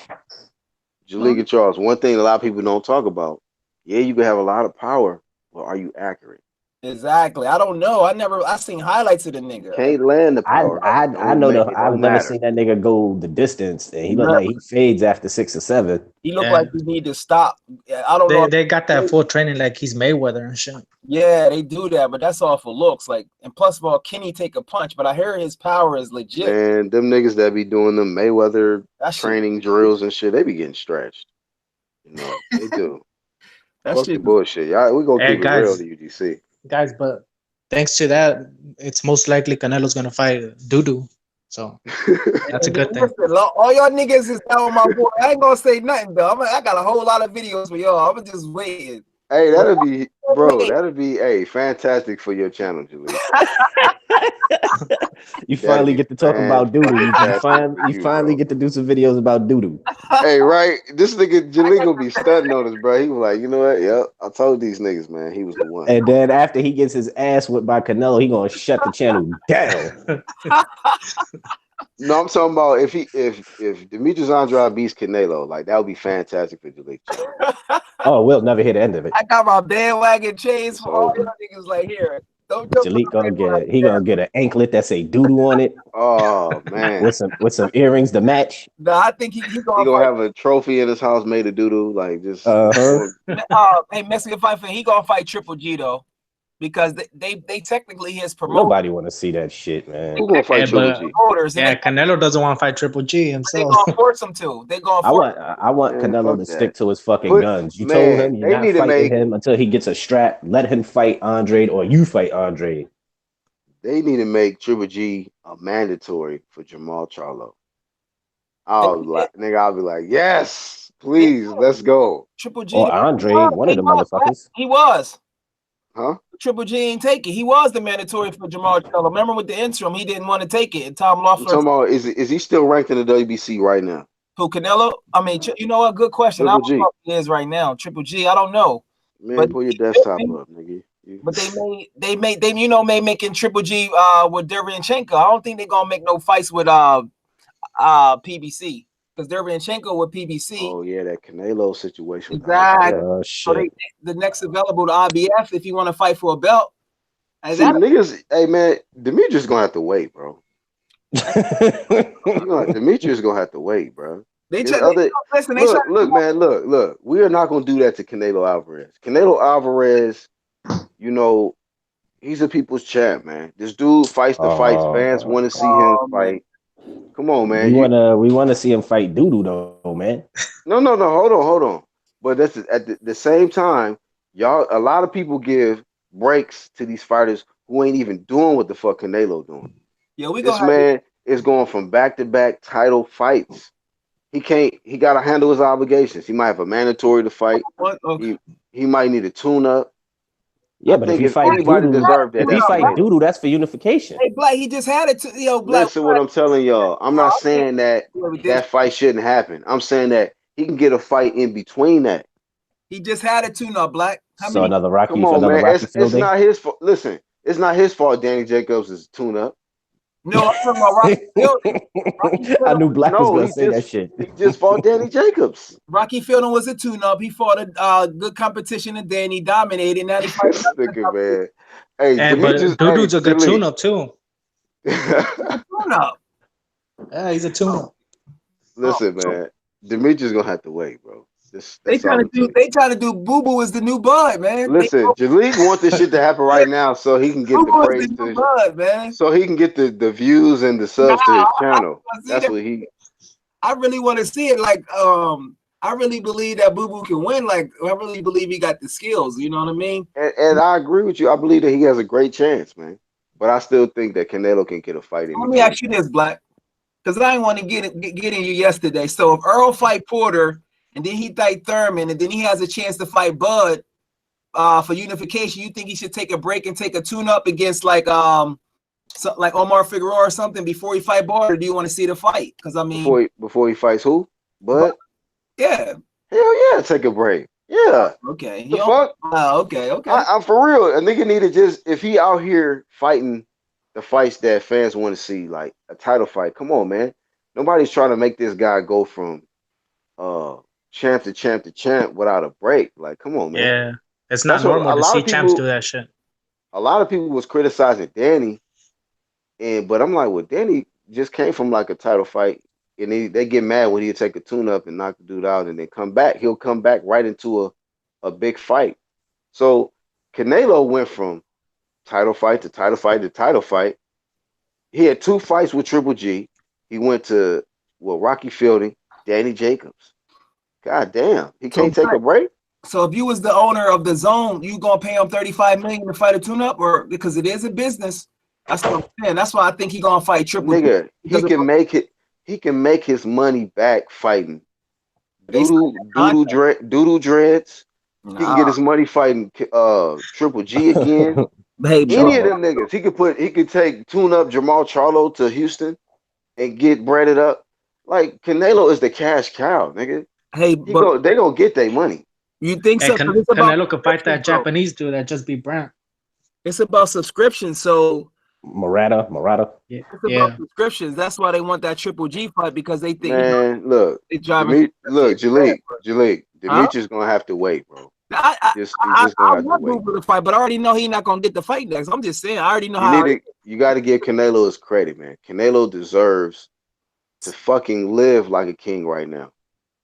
Jaleel and Charles, one thing a lot of people don't talk about. Yeah, you can have a lot of power, but are you accurate? Exactly. I don't know. I seen highlights of the nigga. Can't land the power. I know that I've never seen that nigga go the distance, and he look like he fades after 6 or 7. He look like he need to stop. I don't know. They got that full training like he's Mayweather and shit. Yeah, they do that, but that's all for looks. Like, and plus of all, can he take a punch? But I hear his power is legit. And them niggas that be doing them Mayweather training drills and shit, they be getting stretched. You know, they do. Fuck the bullshit. Y'all, we gonna keep it real to UGC. Guys, but thanks to that, it's most likely Canelo's gonna fight Dudu. So that's a good thing. Listen, all y'all niggas is down on my board. I ain't gonna say nothing though. I got a whole lot of videos for y'all. I'm just waiting. Hey, that'll be fantastic for your channel, Jaleel. You finally get to talk about Dudu. You finally get to do some videos about Dudu. Hey, right? This nigga Jaleel gonna be stunting on us, bro. He was like, you know what? Yep, I told these niggas, man, he was the one. And then after he gets his ass whipped by Canelo, he gonna shut the channel down. No, I'm talking about if Demetrius Andrade beats Canelo, like that would be fantastic for Jaleel. Oh, we'll never hear the end of it. I got my bandwagon chains for all y'all niggas. Like, here, Jaleel gonna get an anklet that say Dudu on it. Oh man, with some earrings to match. No, I think he gonna have a trophy in his house made of Dudu, like just. Hey, Mexican fight fan, he gonna fight Triple G though, because they technically his promoters. Nobody want to see that shit, man. Who gonna fight Triple G? Yeah, Canelo doesn't want to fight Triple G himself. They gonna force him to. They gonna. I want Canelo to stick to his fucking guns. You told him you're not fighting him until he gets a strap. Let him fight Andre, or you fight Andre. They need to make Triple G a mandatory for Jamal Charlo. I'll be like, yes, please, let's go. Triple G or Andre, one of the motherfuckers. He was. Huh? Triple G ain't take it. He was the mandatory for Jamal Charlo. Remember with the interim, he didn't want to take it. And Tom Loeffler. I'm talking about, is he still ranked in the WBC right now? Who, Canelo? I mean, you know what? Good question. I don't know if he is right now. Triple G, I don't know. Man, pull your desktop up, nigga. But they may making Triple G with Derevyanchenko. I don't think they're gonna make no fights with PBC. Because Derevyanchenko with PBC. Oh yeah, that Canelo situation. Exactly. Oh, so the next available to IBF if you want to fight for a belt. Niggas, hey man, Demetrius gonna have to wait, bro. Demetrius gonna have to wait, bro. Look, man, look. We are not gonna do that to Canelo Alvarez. Canelo Alvarez, you know, he's a people's champ, man. This dude fights the fights. Fans want to see him fight. Come on, man. We wanna see him fight Dudu though, man. No. Hold on. But that's at the same time, y'all. A lot of people give breaks to these fighters who ain't even doing what the fuck Canelo doing. Yeah, this man is going from back-to-back title fights. He gotta handle his obligations. He might have a mandatory to fight. Okay. He might need a tune-up. Yeah, but if you fight Dudu, that's for unification. Hey, Black, he just had it to Black. Listen what I'm telling y'all. I'm not saying that fight shouldn't happen. I'm saying that he can get a fight in between that. He just had a tune-up, Black. Another Rocky. Come on, man. It's not his fault. Listen, it's not his fault. Danny Jacobs is tune-up. No, I'm talking about Rocky Fielding. I knew Black was No, gonna say that shit. he just fought Danny Jacobs. Rocky Fielding was a tune-up. He fought a good competition and then he dominated. Now he fights This nigga, man. Hey, Hey, Demetrius, but hey, Dude's a good Jaleel. tune-up too. a tune-up. Yeah, he's a tune-up. Listen, man. Demetrius gonna have to wait, bro. They That's all trying to I'm do. telling you. They trying to do. Boo Boo is the new Bud, man. Listen, Jaleel want this shit to happen right now so he can get Boo the Boo is praise the new to, Bud, man. so he can get the views and the Nah, subs to his I channel. wanna see That's that. what he. I really want to see it. Like, I really believe that Boo Boo can win. Like, I really believe he got the skills. You know what I mean? And I agree with you. I believe that he has a great chance, man. But I still think that Canelo can get a fight in Let the me ask cage. you this, Black, because I didn't want to get in you yesterday. So if Earl fight Porter and then he fight Thurman and then he has a chance to fight Bud for unification, you think he should take a break and take a tune-up against like Omar Figueroa or something before he fight Bud, or do you want to see the fight? Because I mean, Before he fights who? But yeah, hell yeah, take a break. Yeah. okay, The fuck? okay. I'm for real. A nigga need to just, if he out here fighting the fights that fans want to see, like a title fight. Come on, man. Nobody's trying to make this guy go from champ to champ to champ without a break. Like, come on, man. Yeah, it's not That's what normal to see champs do that shit. a lot of people was criticizing Danny, but I'm like, well, Danny just came from like a title fight, and they get mad when he take a tune up and knock the dude out, and then come back. He'll come back right into a big fight. So Canelo went from title fight to title fight to title fight. He had 2 fights with Triple G. He went to Rocky Fielding, Danny Jacobs. God damn, he can't take a break. So if you was the owner of the zone, you gonna pay him $35 million to fight a tune-up, or because it is a business? That's what I'm saying. That's why I think he gonna fight Triple G. Nigga, he can make it. He can make his money back fighting Based on that contract. doodle dreads. He can get Nah. his money fighting Triple G again. Hey, Any of bro. them niggas. He could take tune up Jamal Charlo to Houston and get breaded up. Like Canelo is the cash cow, nigga. Hey, but They gonna get their money. you think Hey, so? 'Cause it's about Canelo could fight that subscription, bro. Japanese dude that just beat Brant. It's about subscription, so Murata. Yeah, it's about subscriptions. That's why they want that Triple G fight, because they think Man, look, they driving. Jalek, Huh? Demetrius gonna have to wait, bro. I He's just gonna have to want wait. Boo to fight, but I already know he's not gonna get the fight next. I'm just saying, I already know how. You got to give Canelo his credit, man. Canelo deserves to fucking live like a king right now.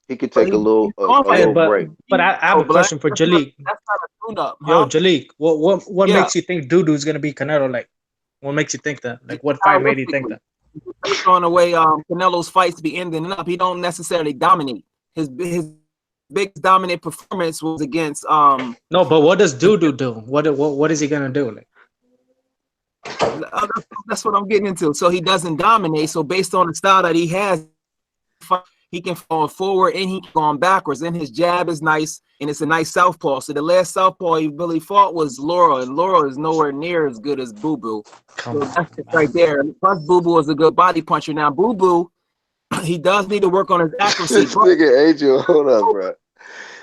He could take a little break. But I have a question for Jalek. That's not a tune-up, huh? Yo, Jalek, what Yeah. makes you think Dudu's gonna be Canelo? Like, what makes you think that? Like, what fight made you think that? Based on the way Canelo's fights be ending up, he don't necessarily dominate. His big dominant performance was against No, but what does Dudu do? What is he gonna do? Like, that's what I'm getting into. So he doesn't dominate. So based on the style that he has, he can fall forward and he can go backwards. And his jab is nice, and it's a nice southpaw. So the last southpaw he really fought was Laura, and Laura is nowhere near as good as Boo Boo. So that's it right there. Plus, Boo Boo is a good body puncher. Now, Boo Boo, he does need to work on his accuracy. This nigga Angel, hold up, bro.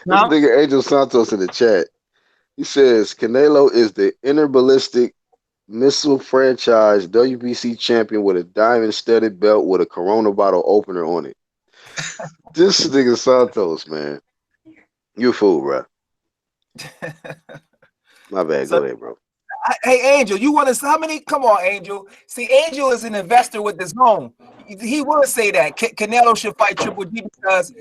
This nigga Angel Santos in the chat. He says Canelo is the interballistic missile franchise WBC champion with a diamond-studded belt with a Corona bottle opener on it. This nigga Santos, man. You a fool, bro. My bad. Go ahead, bro. Hey, Angel, you want to? How many? Come on, Angel. See, Angel is an investor with his home. He will say that Canelo should fight Triple G because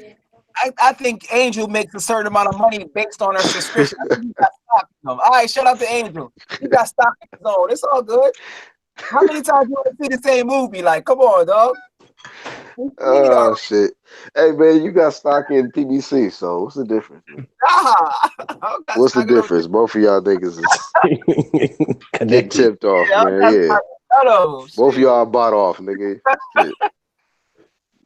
I think Angel makes a certain amount of money based on her subscription. I think he got stock in him. All right, shout out to Angel. He got stock in his own. It's all good. How many times you want to see the same movie? Like, come on, dog. Oh shit! Hey man, you got stock in PBC, so what's the difference? What's the difference? Both of y'all niggas is get tipped off, man. Yeah, both of y'all bought off, nigga.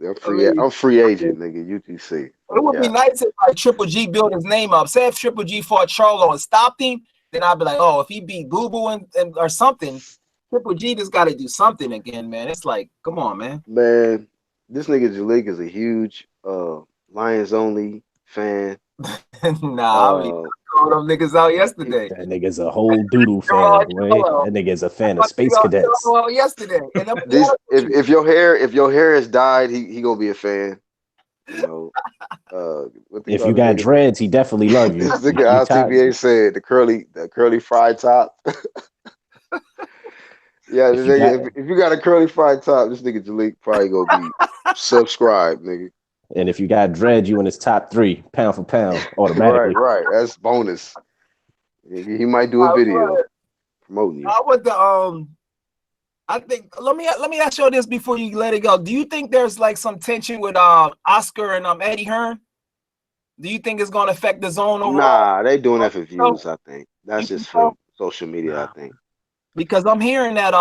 I'm free agent, nigga. UTC. It would be nice if like Triple G built his name up. Say if Triple G fought Charlo and stopped him, then I'd be like, oh, if he beat Boo Boo and or something, Triple G just got to do something again, man. It's like, come on, man. Man, this nigga Jalek is a huge Lions only fan. Nah, throw them niggas out yesterday. That nigga's a whole doodle Throw all fan, boy. yellow. That nigga's a fan I of Space threw Cadets. all yesterday. And them, This if your hair has dyed, he gonna be a fan. You know, what they If call you the got nigga? dreads, he definitely love you. This nigga You tied, ICBA said the curly fried top. Yeah, if you got if you got a curly fried top, this nigga Jalik probably gonna be subscribed, nigga. and if you got dread, you in his top 3, pound for pound, automatically. Right. That's bonus. He might do a video promoting you. I would I think let me ask you this before you let it go. Do you think there's like some tension with Oscar and Eddie Hearn? Do you think it's gonna affect the zone overall? Nah, they doing that for views, I think. That's You just think for social media, I think. Because I'm hearing that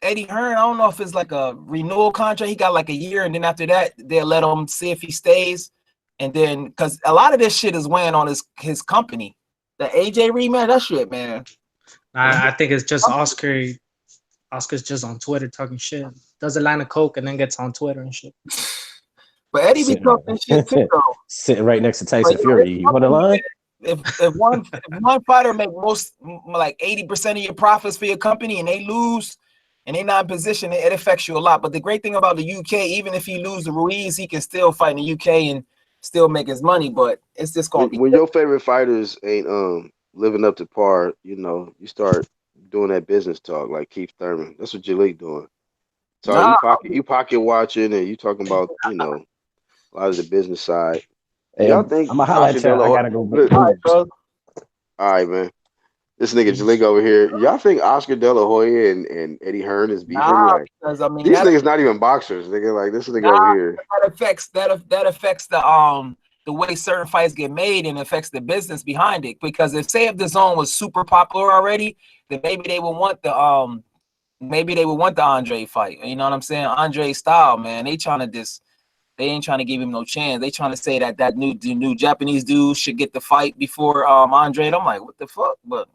Eddie Hearn, I don't know if it's like a renewal contract. He got like a year, and then after that, they'll let him see if he stays. And then because a lot of this shit is weighing on his company. The AJ rematch, that shit, man. I think it's just Oscar. Oscar's just on Twitter talking shit. Does a line of coke and then gets on Twitter and shit. But Eddie be talking shit too, though. Sitting right next to Tyson But, Fury. You want a line? If one fighter make most like 80% of your profits for your company and they lose and they're not in position, it affects you a lot. But the great thing about the UK, even if he lose the Ruiz, he can still fight in the UK and still make his money. But it's just gonna be When your favorite fighters ain't living up to par, you start doing that business talk like Keith Thurman. That's what Jalik doing. So you pocket watching and you talking about, a lot of the business side. Hey, Y'all I'm think gonna holler at y'all. I gotta go. all right, man. This nigga Jalik over here. Y'all think Oscar De La Hoya and Eddie Hearn is beefing? Like, because I mean these niggas not even boxers. Nigga, like this nigga over here. that affects the way certain fights get made and affects the business behind it. Because if the zone was super popular already, then maybe they would want the Andre fight. You know what I'm saying? Andre style, man. They ain't trying to give him no chance. They trying to say that new Japanese dude should get the fight before Andre. And I'm like, what the fuck? But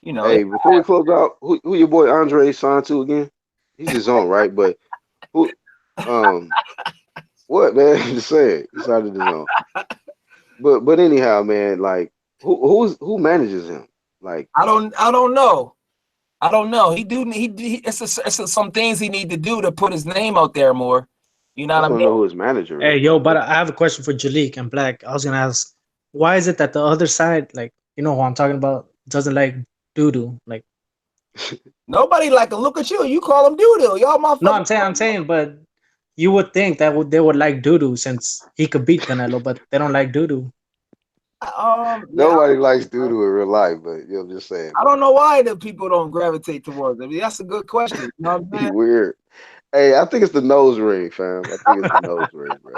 Hey, before we close out, who your boy Andre signed to again? He's his own, right? But who what, man? I'm just saying, he signed to his own. But anyhow, man, like who manages him? Like I don't know. I don't know. It's some things he need to do to put his name out there more. You know I what I don't mean? know who his manager is. Hey, yo, but I have a question for Jalik and Black. I was gonna ask, why is it that the other side, like, you know who I'm talking about, doesn't like doo-doo? Like, Nobody like him. Look at you. You call him doo-doo. Y'all motherfuckers. no, I'm saying, but you would think that they would like doo-doo since he could beat Canelo, but they don't like doo-doo. Nobody likes doo-doo in real life, but I'm just saying. I don't know why the people don't gravitate towards him. That's a good question. You know what I'm saying? Weird. Hey, I think it's the nose ring, fam. I think it's the nose ring, bro.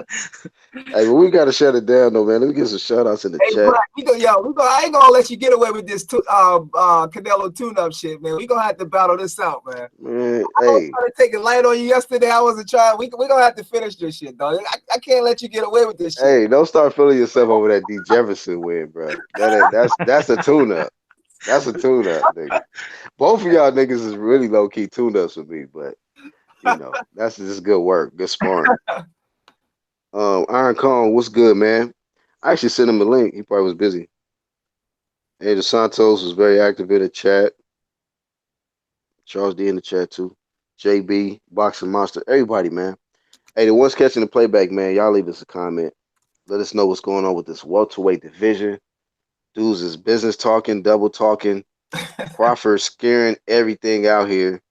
Hey, but we gotta shut it down, though, man. Let me get some shout outs in the chat. Black, I ain't gonna let you get away with this Canelo tune-up shit, man. We gonna have to battle this out, man. Man, I was trying to take it light on you yesterday. I wasn't trying. We gonna have to finish this shit, though. I can't let you get away with this shit. Hey, don't start feeling yourself over that D Jefferson win, bro. That's a tune-up. That's a tune-up, nigga. Both of y'all niggas is really low-key tune-ups for me, but that's just good work, good sparring. Iron Kong, what's good, man? I actually sent him a link. He probably was busy. Hey, the Santos was very active in the chat. Charles D in the chat too. JB, Boxing Monster, everybody, man. Hey, the ones catching the playback, man, y'all leave us a comment. Let us know what's going on with this welterweight division. Dudes is business talking, double talking. Crawford scaring everything out here.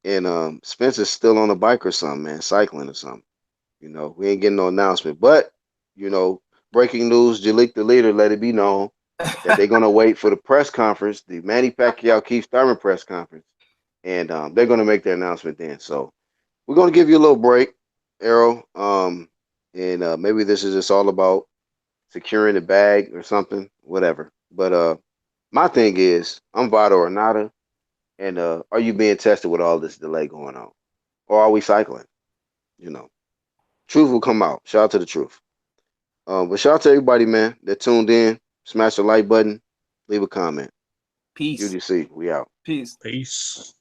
And Spence is still on a bike or something, man, cycling or something. We ain't getting no announcement. But, breaking news, Jalik the leader let it be known that they're going to wait for the press conference, the Manny Pacquiao Keith Thurman press conference. And they're going to make their announcement then. So we're going to give you a little break, Arrow. And maybe this is just all about securing the bag or something, whatever. But my thing is, I'm Vado or nada. And are you being tested with all this delay going on? Or are we cycling? Truth will come out. Shout out to the truth. But shout out to everybody, man, that tuned in. Smash the like button. Leave a comment. Peace. UGC, we out. Peace. Peace.